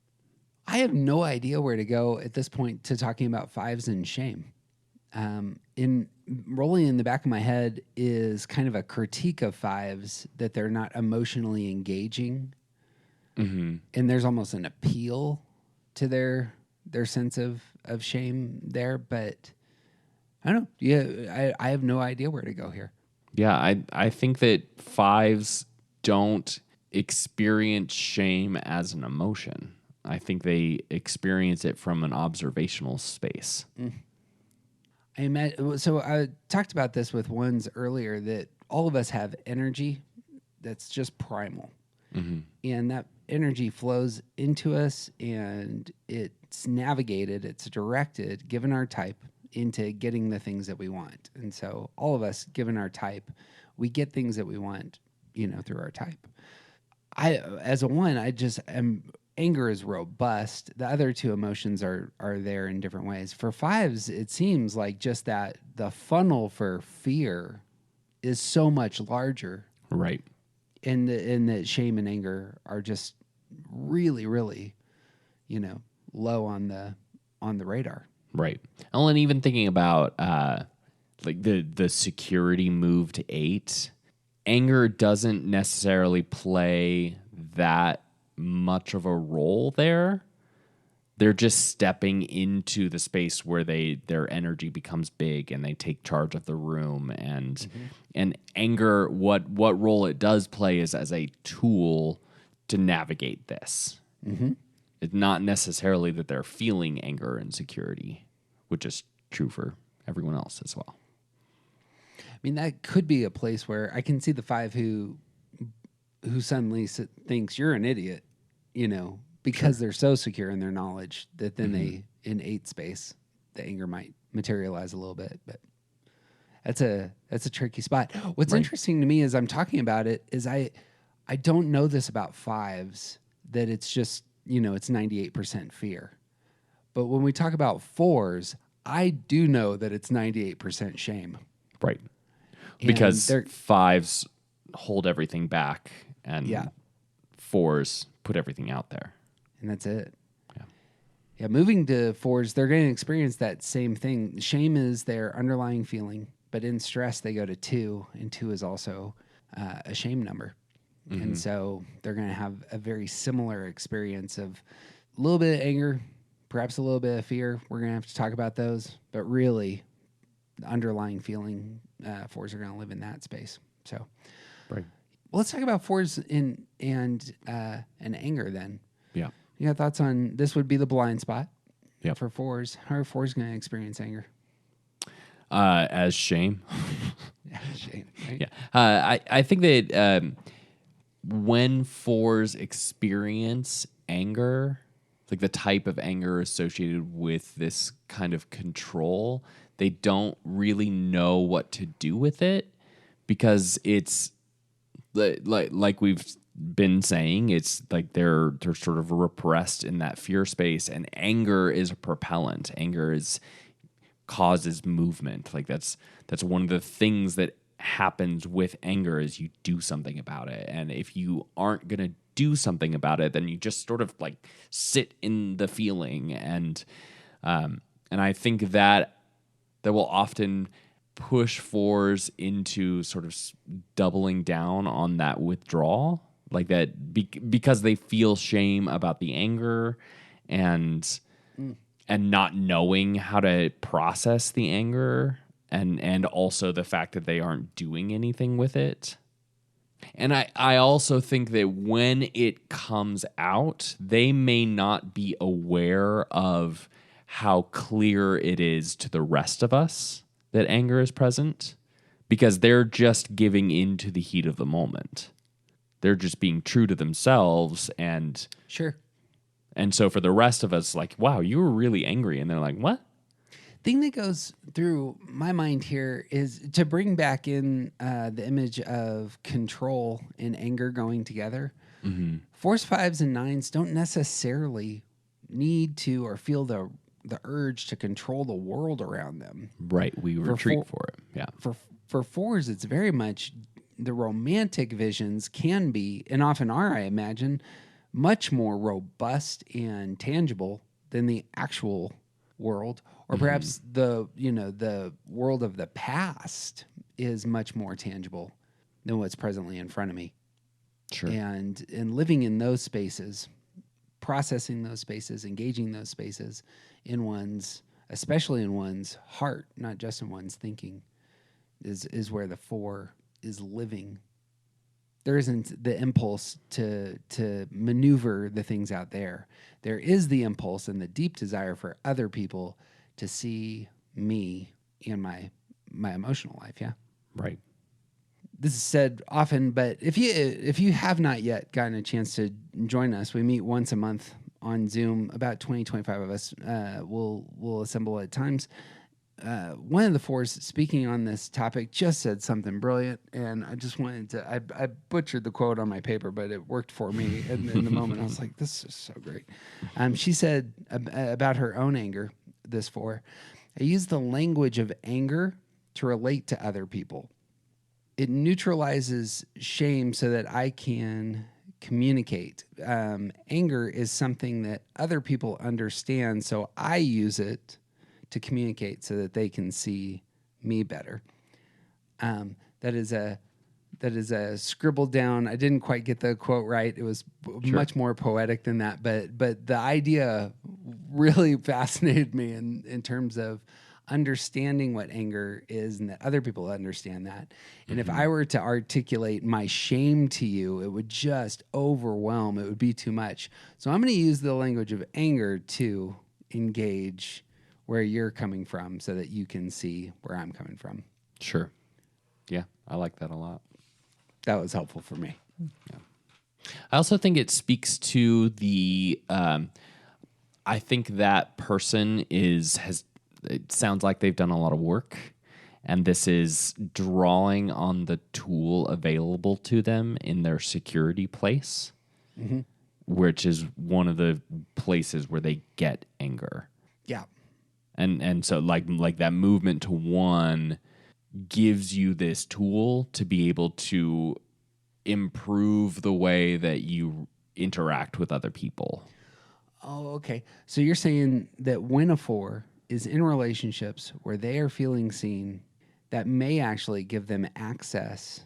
I have no idea where to go at this point to talking about 5s and shame. In rolling in the back of my head is kind of a critique of 5s that they're not emotionally engaging. Mm-hmm. And there's almost an appeal to their sense of shame there, but I don't know. Yeah, I have no idea where to go here. Yeah, I think that 5s don't experience shame as an emotion. I think they experience it from an observational space. So I talked about this with 1s earlier, that all of us have energy that's just primal. Mm-hmm. And that energy flows into us and it's navigated, it's directed, given our type, into getting the things that we want. And so all of us, given our type, we get things that we want, through our type. As a 1, anger is robust. The other 2 emotions are there in different ways. For 5s, it seems like just that the funnel for fear is so much larger. Right. And that shame and anger are just really, really, low on the radar. Right. Well, and even thinking about like the security move to 8, anger doesn't necessarily play that much of a role there. They're just stepping into the space where their energy becomes big and they take charge of the room. And anger, what role it does play is as a tool to navigate this. Mm-hmm. It's not necessarily that they're feeling anger and insecurity, which is true for everyone else as well. I mean, that could be a place where I can see the 5 who suddenly thinks you're an idiot, because they're so secure in their knowledge that then they, in 8 space, the anger might materialize a little bit. But that's a tricky spot. What's interesting to me as I'm talking about it is I don't know this about 5s, that it's just, it's 98% fear. But when we talk about 4s, I do know that it's 98% shame. Right. Because 5s hold everything back and 4s put everything out there. And that's it. Yeah. Moving to 4s, they're going to experience that same thing. Shame is their underlying feeling, but in stress, they go to 2, and 2 is also a shame number. Mm-hmm. And so they're going to have a very similar experience of a little bit of anger, perhaps a little bit of fear. We're going to have to talk about those, but really the underlying feeling, 4s are going to live in that space. So, right. Well, let's talk about 4s and anger then. Yeah. You got thoughts on this? Would be the blind spot Yep. for fours. How are fours going to experience anger? As shame. Shame, right? Yeah. I think that when fours experience anger, like the type of anger associated with this kind of control, they don't really know what to do with it because it's like we've been saying, it's like they're sort of repressed in that fear space, and anger is a propellant. Anger causes movement. Like that's one of the things that happens with anger is you do something about it. And if you aren't going to do something about it, then you just sort of like sit in the feeling. And I think that will often push fours into sort of doubling down on that withdrawal, like that because they feel shame about the anger and not knowing how to process the anger, and also the fact that they aren't doing anything with it. And I also think that when it comes out, they may not be aware of how clear it is to the rest of us that anger is present, because they're just giving into the heat of the moment. They're just being true to themselves. And Sure. And so for the rest of us, like, wow, you were really angry. And they're like, what? Thing that goes through my mind here is to bring back in the image of control and anger going together. Mm-hmm. Fours, fives, and nines don't necessarily need to or feel the urge to control the world around them. Right. We retreat for it. Yeah. For fours, it's very much the romantic visions can be, and often are, I imagine, much more robust and tangible than the actual world, or perhaps the world of the past is much more tangible than what's presently in front of me. Sure. And living in those spaces, processing those spaces, engaging those spaces especially in one's heart, not just in one's thinking, is where the four is living. There isn't the impulse to maneuver the things out there. There is the impulse and the deep desire for other people to see me in my emotional life. Yeah. Right. This is said often, but if you have not yet gotten a chance to join us, we meet once a month on Zoom. About 20, 25 of us will assemble at times. One of the fours speaking on this topic just said something brilliant, and I just wanted to, I butchered the quote on my paper, but it worked for me in the moment. I was like, this is so great. She said about her own anger, this four, I use the language of anger to relate to other people. It neutralizes shame so that I can communicate. Anger is something that other people understand, so I use it to communicate so that they can see me better. That is a scribbled down. I didn't quite get the quote right. It was much more poetic than that, but the idea really fascinated me in terms of understanding what anger is and that other people understand that. And if I were to articulate my shame to you, it would just overwhelm. It would be too much. So I'm going to use the language of anger to engage where you're coming from so that you can see where I'm coming from. Sure. Yeah, I like that a lot. That was helpful for me. Yeah. I also think it speaks to the, I think that person it sounds like they've done a lot of work, and this is drawing on the tool available to them in their security place, which is one of the places where they get anger. Yeah. And so like that movement to one gives you this tool to be able to improve the way that you interact with other people. Oh, okay. So you're saying that when a four is in relationships where they are feeling seen, that may actually give them access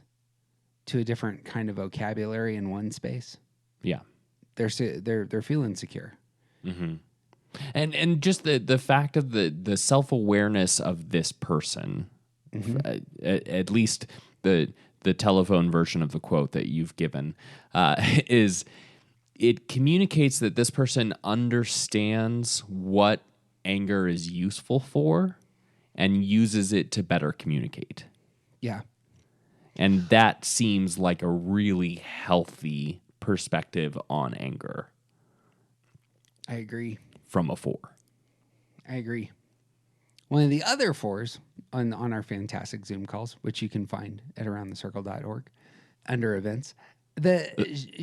to a different kind of vocabulary in one space. Yeah. They're feeling secure. Mm-hmm. And just the fact of the self-awareness of this person, at least the telephone version of the quote that you've given, is it communicates that this person understands what anger is useful for and uses it to better communicate. Yeah. And that seems like a really healthy perspective on anger I agree. from a 4. I agree. One of the other 4s on our fantastic Zoom calls, which you can find at aroundthecircle.org under events,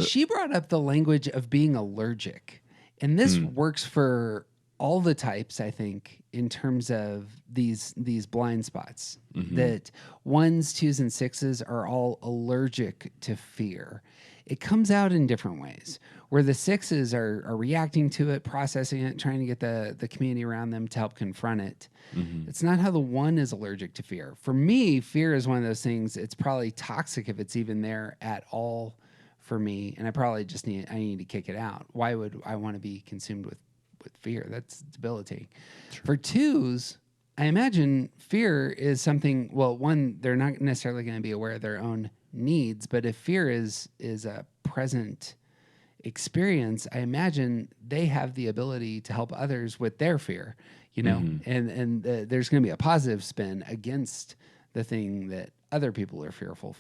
she brought up the language of being allergic. And this works for all the types, I think, in terms of these blind spots. That 1s, 2s, and 6s are all allergic to fear. It comes out in different ways, where the 6s are reacting to it, processing it, trying to get the community around them to help confront it. It's not how the 1 is allergic to fear. For me, fear is one of those things, it's probably toxic if it's even there at all for me, and I probably just need to kick it out. Why would I want to be consumed with fear? That's debilitating. Sure. For 2s, I imagine fear is something, well, 1, they're not necessarily going to be aware of their own needs, but if fear is a present experience, I imagine they have the ability to help others with their fear, and there's going to be a positive spin against the thing that other people are fearful,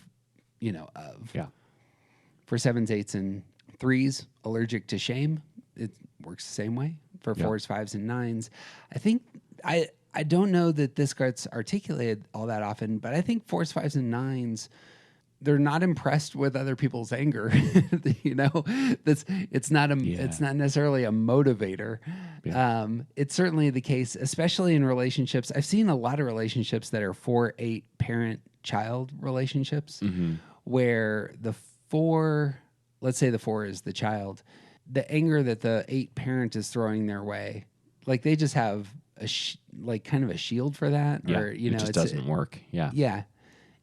of. Yeah. For 7s, 8s, and 3s, allergic to shame, it works the same way. For 4s, 5s, and 9s, I think I don't know that this gets articulated all that often, but I think 4s, 5s, and 9s, they're not impressed with other people's anger. It's not necessarily a motivator. Yeah. It's certainly the case, especially in relationships. I've seen a lot of relationships that are 4-8 parent-child relationships, where the 4, let's say the 4 is the child, the anger that the 8 parent is throwing their way, like they just have kind of a shield for that, or it just doesn't work. Yeah.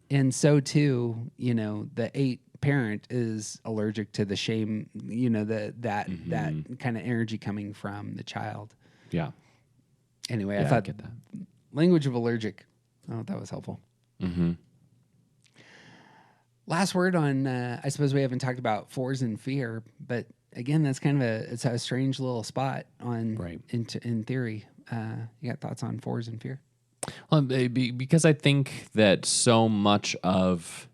And so too, the 8 parent is allergic to the shame, that kind of energy coming from the child. Yeah. Anyway, I thought get that. Language of allergic. Oh, that was helpful. Last word on, I suppose we haven't talked about 4s and fear, but again, that's kind of it's a strange little spot on in theory. You got thoughts on 4s and fear? Well, because I think that so much of,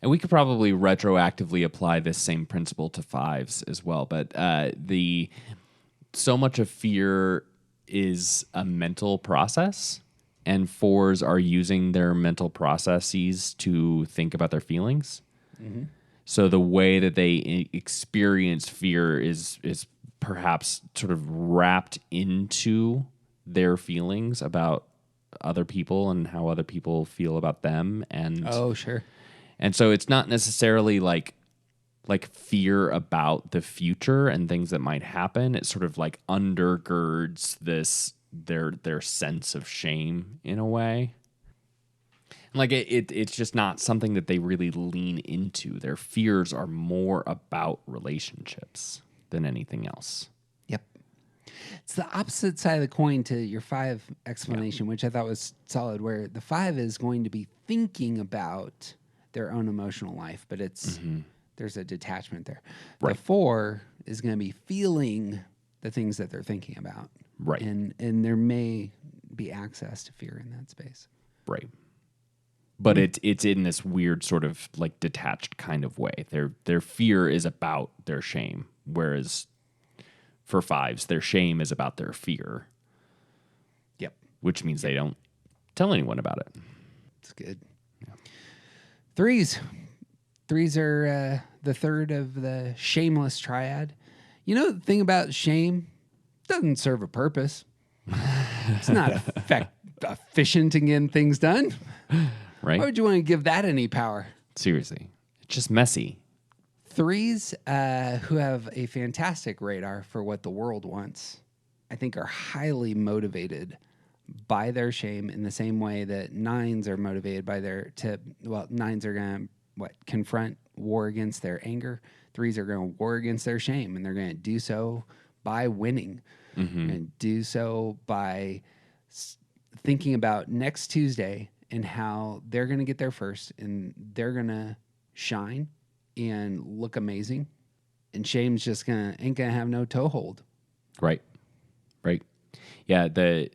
and we could probably retroactively apply this same principle to 5s as well, but so much of fear is a mental process, and 4s are using their mental processes to think about their feelings. So the way that they experience fear is perhaps sort of wrapped into their feelings about other people and how other people feel about them. And sure. And so it's not necessarily like fear about the future and things that might happen. It sort of like undergirds their sense of shame in a way. Like it's just not something that they really lean into. Their fears are more about relationships than anything else. Yep. It's the opposite side of the coin to your 5 explanation, which I thought was solid, where the 5 is going to be thinking about their own emotional life, but it's there's a detachment there. Right. The 4 is going to be feeling the things that they're thinking about. Right. And there may be access to fear in that space. Right. But it's in this weird sort of like detached kind of way. Their fear is about their shame, whereas for 5s, their shame is about their fear. Yep. Which means they don't tell anyone about it. It's good. Yeah. 3s. 3s are the third of the shameless triad. The thing about shame, doesn't serve a purpose. It's not efficient in getting things done. Right? Why would you want to give that any power? Seriously. It's just messy. 3s, who have a fantastic radar for what the world wants, I think are highly motivated by their shame in the same way that 9s are motivated by 9s are going to confront, war against their anger. 3s are going to war against their shame, and they're going to do so by winning, and do so by thinking about next Tuesday and how they're going to get there first, and they're going to shine and look amazing and shame's just ain't gonna have no toehold. Right. Right. Yeah, the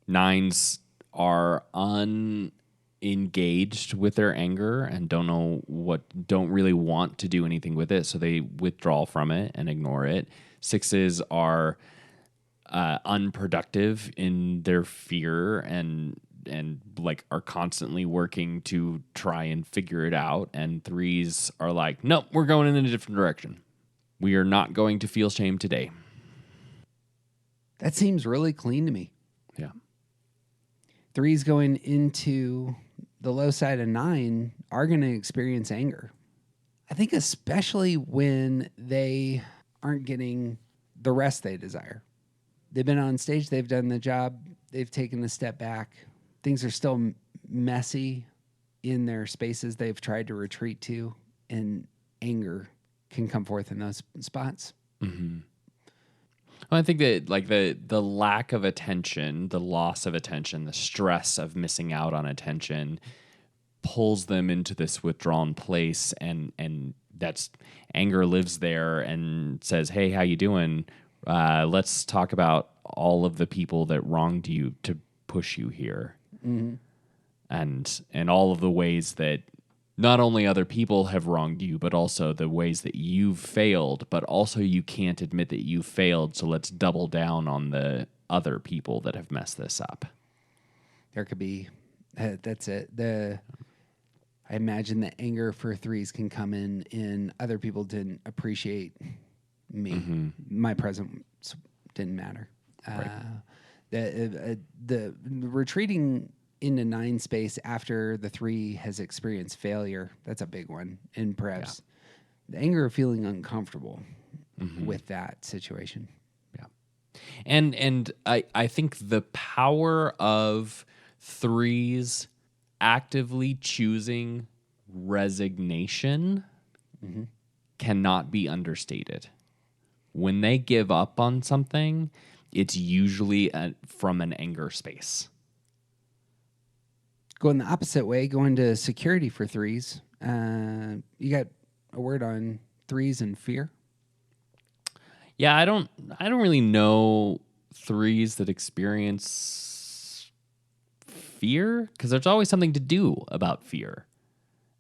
9s are unengaged with their anger and don't really want to do anything with it, so they withdraw from it and ignore it. 6s are unproductive in their fear and like are constantly working to try and figure it out. And 3s are like, nope, we're going in a different direction. We are not going to feel shame today. That seems really clean to me. Yeah. 3s going into the low side of 9 are going to experience anger. I think especially when they aren't getting the rest they desire. They've been on stage, they've done the job, they've taken a step back. Things are still messy in their spaces they've tried to retreat to, and anger can come forth in those spots. Mm-hmm. Well, I think that like the lack of attention, the loss of attention, the stress of missing out on attention pulls them into this withdrawn place, and that's anger lives there and says, hey, how you doing? Let's talk about all of the people that wronged you to push you here. Mm-hmm. And all of the ways that not only other people have wronged you, but also the ways that you've failed, but also you can't admit that you failed, so let's double down on the other people that have messed this up. There could be, that's it. I imagine the anger for 3s can come in other people didn't appreciate me. Mm-hmm. My presence didn't matter. Right. The retreating into 9 space after the 3 has experienced failure, that's a big one. And perhaps the anger of feeling uncomfortable with that situation. Yeah. And I think the power of 3s actively choosing resignation cannot be understated. When they give up on something, it's usually from an anger space. Going the opposite way, going to security for 3s. You got a word on 3s and fear? Yeah, I don't really know 3s that experience fear, because there's always something to do about fear.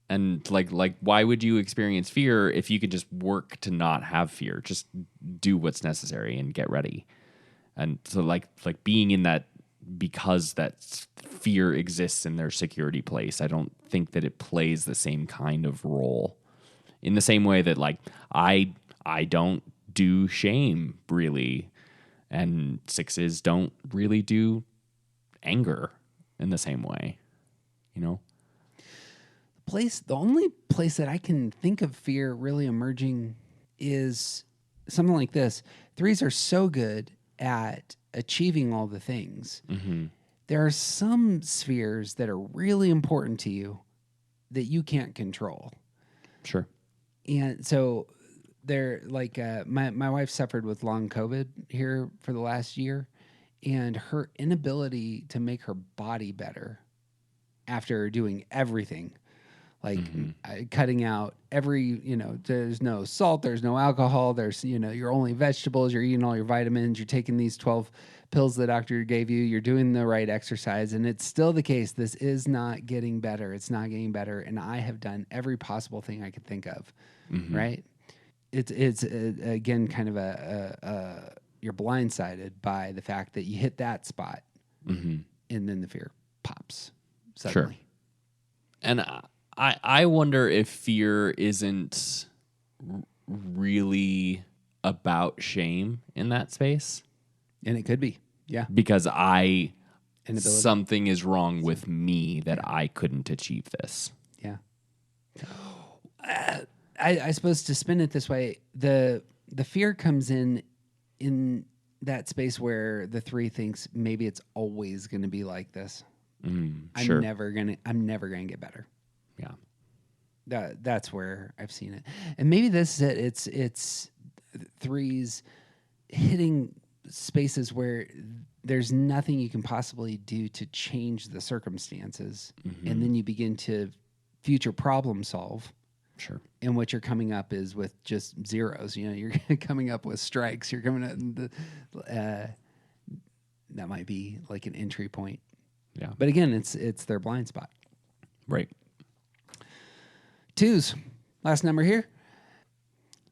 And like why would you experience fear if you could just work to not have fear? Just do what's necessary and get ready. And so like being in that, because that fear exists in their security place, I don't think that it plays the same kind of role. In the same way that like I don't do shame really, and 6s don't really do anger in the same way, you know? The only place that I can think of fear really emerging is something like this. 3s are so good at achieving all the things. Mm-hmm. There are some spheres that are really important to you that you can't control. Sure. And so they're like, my wife suffered with long COVID here for the last year, and her inability to make her body better after doing everything, like cutting out there's no salt, there's no alcohol, there's, your only vegetables, you're eating all your vitamins, you're taking these 12 pills the doctor gave you, you're doing the right exercise, and it's still the case. This is not getting better. It's not getting better. And I have done every possible thing I could think of, right? It's again, kind of you're blindsided by the fact that you hit that spot and then the fear pops suddenly. Sure. And I wonder if fear isn't really about shame in that space. And it could be, yeah. Because something is wrong with me that I couldn't achieve this. Yeah. I suppose to spin it this way, the fear comes in that space where the 3 thinks maybe it's always going to be like this. Sure. I'm never gonna get better. Yeah. That's where I've seen it. And maybe this is it. It's 3s hitting spaces where there's nothing you can possibly do to change the circumstances. And then you begin to future problem solve Sure. And what you're coming up is with just zeros. You know, you're coming up with strikes. You're coming up, that might be like an entry point. Yeah. But again, it's their blind spot. Right. 2s, last number here.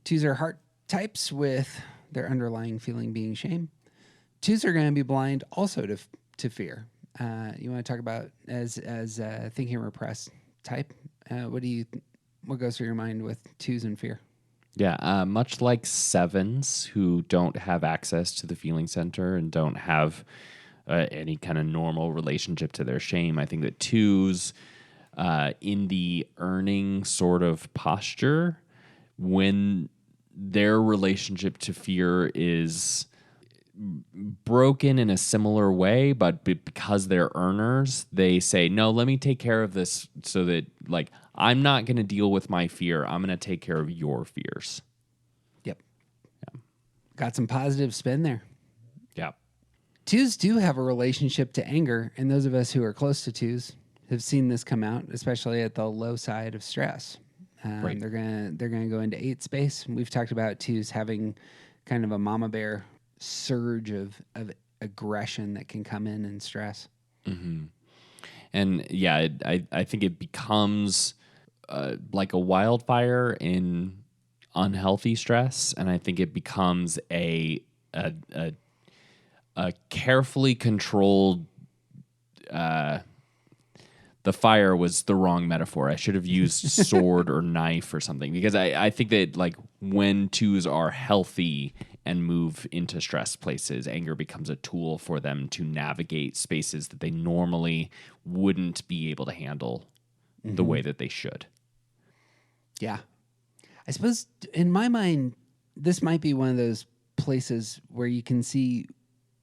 2s are heart types with their underlying feeling being shame. 2s are going to be blind also to fear. You want to talk about as thinking repressed type? What goes through your mind with 2s and fear? Yeah, much like 7s who don't have access to the feeling center and don't have any kind of normal relationship to their shame, I think that 2s in the earning sort of posture, when their relationship to fear is broken in a similar way, but because they're earners, they say, no, let me take care of this so that, like, I'm not going to deal with my fear. I'm going to take care of your fears. Yep. Yeah. Got some positive spin there. Yeah. 2s do have a relationship to anger, and those of us who are close to 2s have seen this come out, especially at the low side of stress. Right. They're gonna go into 8 space. We've talked about 2s having kind of a mama bear surge of aggression that can come in stress. Mm-hmm. And yeah, I think it becomes like a wildfire in unhealthy stress, and I think it becomes a carefully controlled. The fire was the wrong metaphor. I should have used sword or knife or something, because I think that, like, when 2s are healthy and move into stress places, anger becomes a tool for them to navigate spaces that they normally wouldn't be able to handle the way that they should. Yeah. I suppose in my mind, this might be one of those places where you can see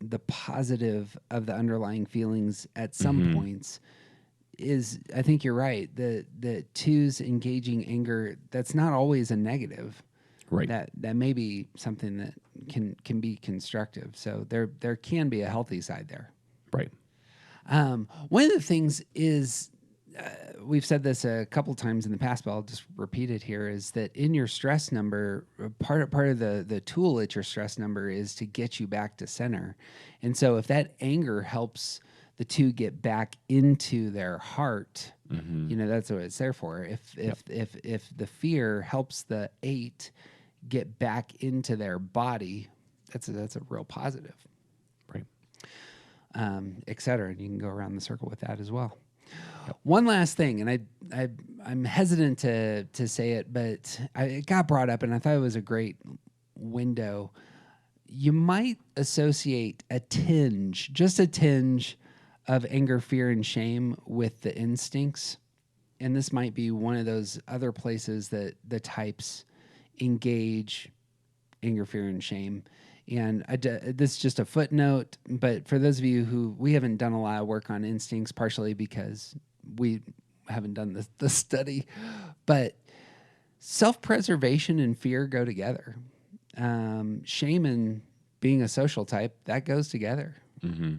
the positive of the underlying feelings at some points. I think you're right. The 2s engaging anger, that's not always a negative. Right. That may be something that can be constructive. So there can be a healthy side there. Right. One of the things is, we've said this a couple times in the past, but I'll just repeat it here, is that in your stress number, part of the tool at your stress number is to get you back to center. And so if that anger helps the 2 get back into their heart, you know, that's what it's there for. If the fear helps the 8 get back into their body, that's a real positive. Right. Et cetera. And you can go around the circle with that as well. Yep. One last thing, and I'm hesitant to say it, but it got brought up, and I thought it was a great window. You might associate just a tinge of anger, fear, and shame with the instincts. And this might be one of those other places that the types engage anger, fear, and shame. And this is just a footnote, but for those of you we haven't done a lot of work on instincts, partially because we haven't done the study, but self-preservation and fear go together. Shame and being a social type, that goes together. Mm-hmm.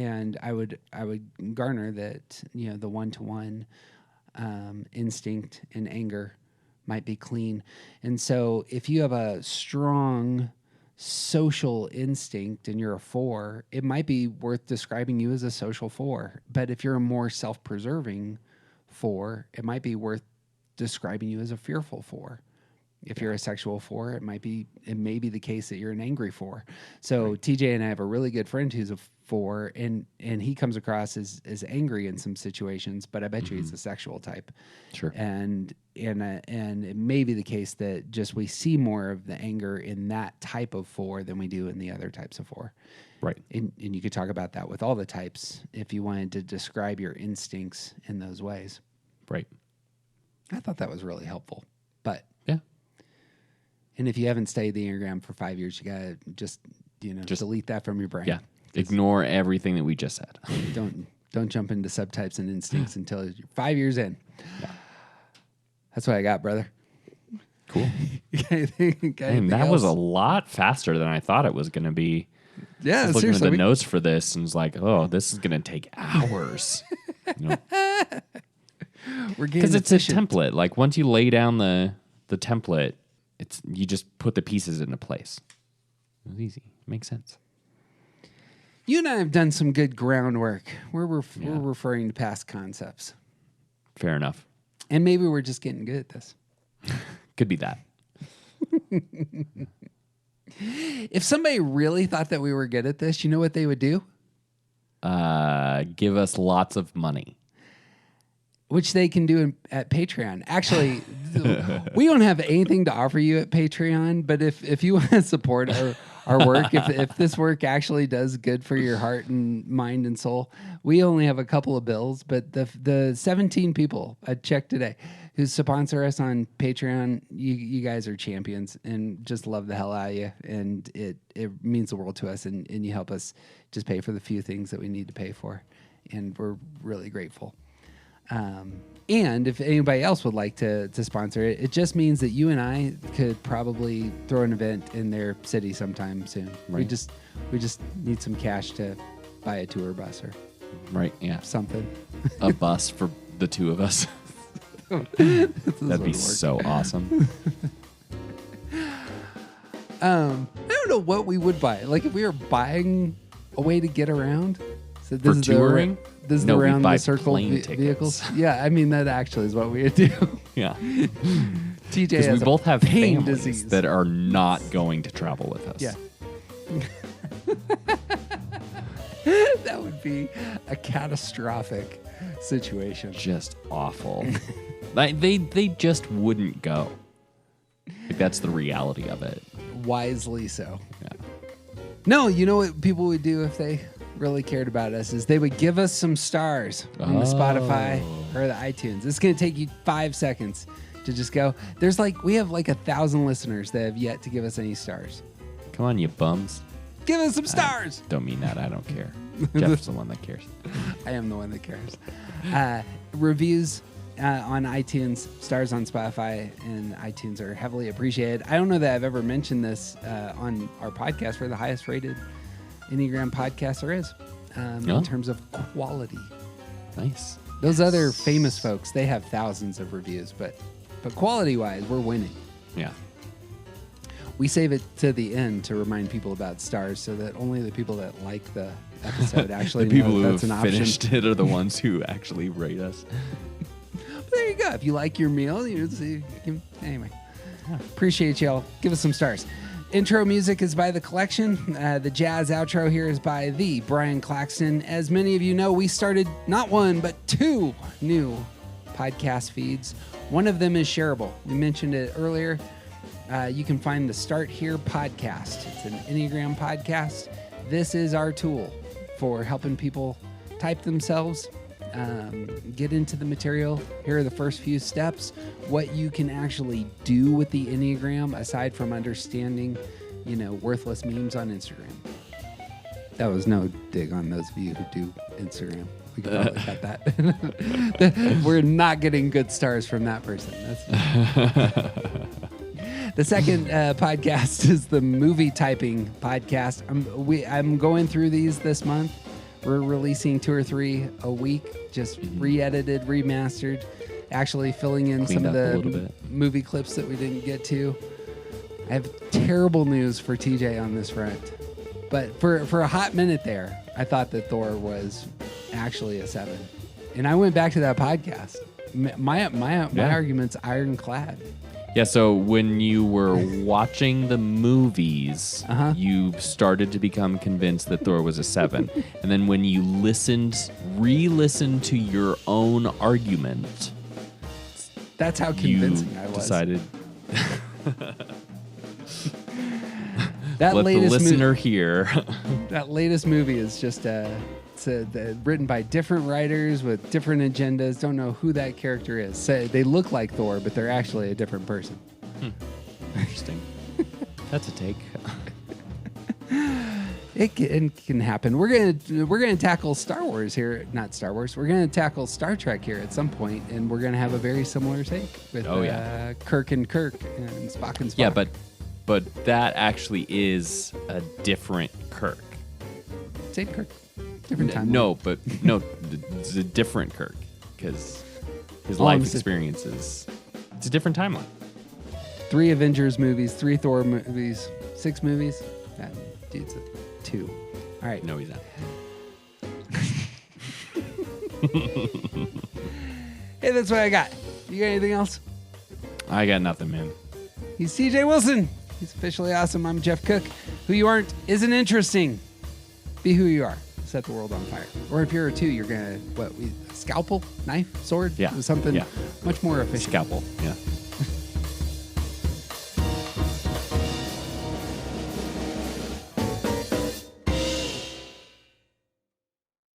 And I would garner that, you know, the one-to-one instinct and anger might be clean. And so if you have a strong social instinct and you're a 4, it might be worth describing you as a social 4. But if you're a more self-preserving 4, it might be worth describing you as a fearful 4. If you're a sexual 4, it may be the case that you're an angry 4. So right. TJ and I have a really good friend who's a 4, and he comes across as angry in some situations, but I bet you he's a sexual type. Sure. And it may be the case that just we see more of the anger in that type of 4 than we do in the other types of 4. Right. And you could talk about that with all the types if you wanted to describe your instincts in those ways. Right. I thought that was really helpful. But yeah. And if you haven't studied the Enneagram for 5 years, you gotta just delete that from your brain. Yeah. Ignore everything that we just said. Don't jump into subtypes and instincts until you're 5 years in. Yeah. That's what I got, brother. Cool. And that was a lot faster than I thought it was going to be. Yeah, I was looking at the notes for this and was like, oh, this is going to take hours. We're getting Because it's a efficient. template. Like once you lay down the template, you just put the pieces into place. It was easy. Makes sense. You and I have done some good groundwork. We're referring to past concepts. Fair enough. And maybe we're just getting good at this. Could be that. If somebody really thought that we were good at this, you know what they would do? Give us lots of money. Which they can do at Patreon. Actually, we don't have anything to offer you at Patreon, but if you want to support our work, if this work actually does good for your heart and mind and soul, we only have a couple of bills, but the 17 people I checked today who sponsor us on Patreon, you guys are champions and just love the hell out of you, and it means the world to us, and you help us just pay for the few things that we need to pay for, and we're really grateful. And if anybody else would like to sponsor it, it just means that you and I could probably throw an event in their city sometime soon. Right. We just need some cash to buy a tour bus or something. A bus for the two of us. That'd be so awesome. I don't know what we would buy. Like if we were buying a way to get around. So this For is touring? This is No, we'd around buy the circle plane tickets. vehicles. Yeah, I mean that actually is what we would do. Yeah. TJ Because has we both have pain families disease that are not going to travel with us. Yeah. That would be a catastrophic situation. Just awful. Like, they just wouldn't go. Like, that's the reality of it. Wisely so. Yeah. No, you know what people would do if they really cared about us is they would give us some stars on the Spotify or the iTunes. It's going to take you 5 seconds to just go. We have 1,000 listeners that have yet to give us any stars. Come on, you bums. Give us some stars. Don't mean that. I don't care. Jeff's the one that cares. I am the one that cares. Reviews on iTunes, stars on Spotify, and iTunes are heavily appreciated. I don't know that I've ever mentioned this on our podcast. We're the highest rated Enneagram podcast there is in terms of quality. Nice. Those other famous folks, they have thousands of reviews, but quality-wise, we're winning. Yeah. We save it to the end to remind people about stars so that only the people that like the episode actually The people know who that's have an option. finished it are the ones who actually rate us. There you go. If you like your meal, anyway. Appreciate y'all. Give us some stars. Intro music is by The Collection. The jazz outro here is by the Brian Claxton. As many of you know, we started not one, but 2 new podcast feeds. One of them is shareable. We mentioned it earlier. You can find the Start Here podcast. It's an Enneagram podcast. This is our tool for helping people type themselves, get into the material. Here are the first few steps. What you can actually do with the Enneagram aside from understanding, worthless memes on Instagram. That was no dig on those of you who do Instagram. We can probably cut that. We're not getting good stars from that person. The second podcast is the movie typing podcast. I'm going through these this month. We're releasing 2 or 3 a week, just re-edited, remastered, actually filling in Cleaned some of up a little the bit. movie clips that we didn't get to. I have terrible news for TJ on this front. But for a hot minute there, I thought that Thor was actually a 7. And I went back to that podcast. My argument's ironclad. Yeah, so when you were watching the movies, you started to become convinced that Thor was a 7. And then when you re-listened to your own argument, that's how convincing I was. Decided that let the latest listener hear. That latest movie is just written by different writers with different agendas. Don't know who that character is. So they look like Thor, but they're actually a different person. Interesting. That's a take. It can happen. We're gonna tackle Star Wars here, not Star Wars. We're gonna tackle Star Trek here at some point, and we're gonna have a very similar take with Kirk and Spock and Spock. Yeah, but that actually is a different Kirk. Same Kirk, different time. No, it's a different Kirk because his All in life the same- experiences. It's a different timeline. 3 Avengers movies, 3 Thor movies, 6 movies. That dude's a 2. All right. No, he's not. Hey, that's what I got. You got anything else? I got nothing, man. He's CJ Wilson. He's officially awesome. I'm Jeff Cook. Who you aren't isn't interesting. Be who you are. Set the world on fire. Or if you're a 2, you're going to, scalpel, knife, sword? Yeah. Something Yeah. much more efficient. Scalpel. Yeah.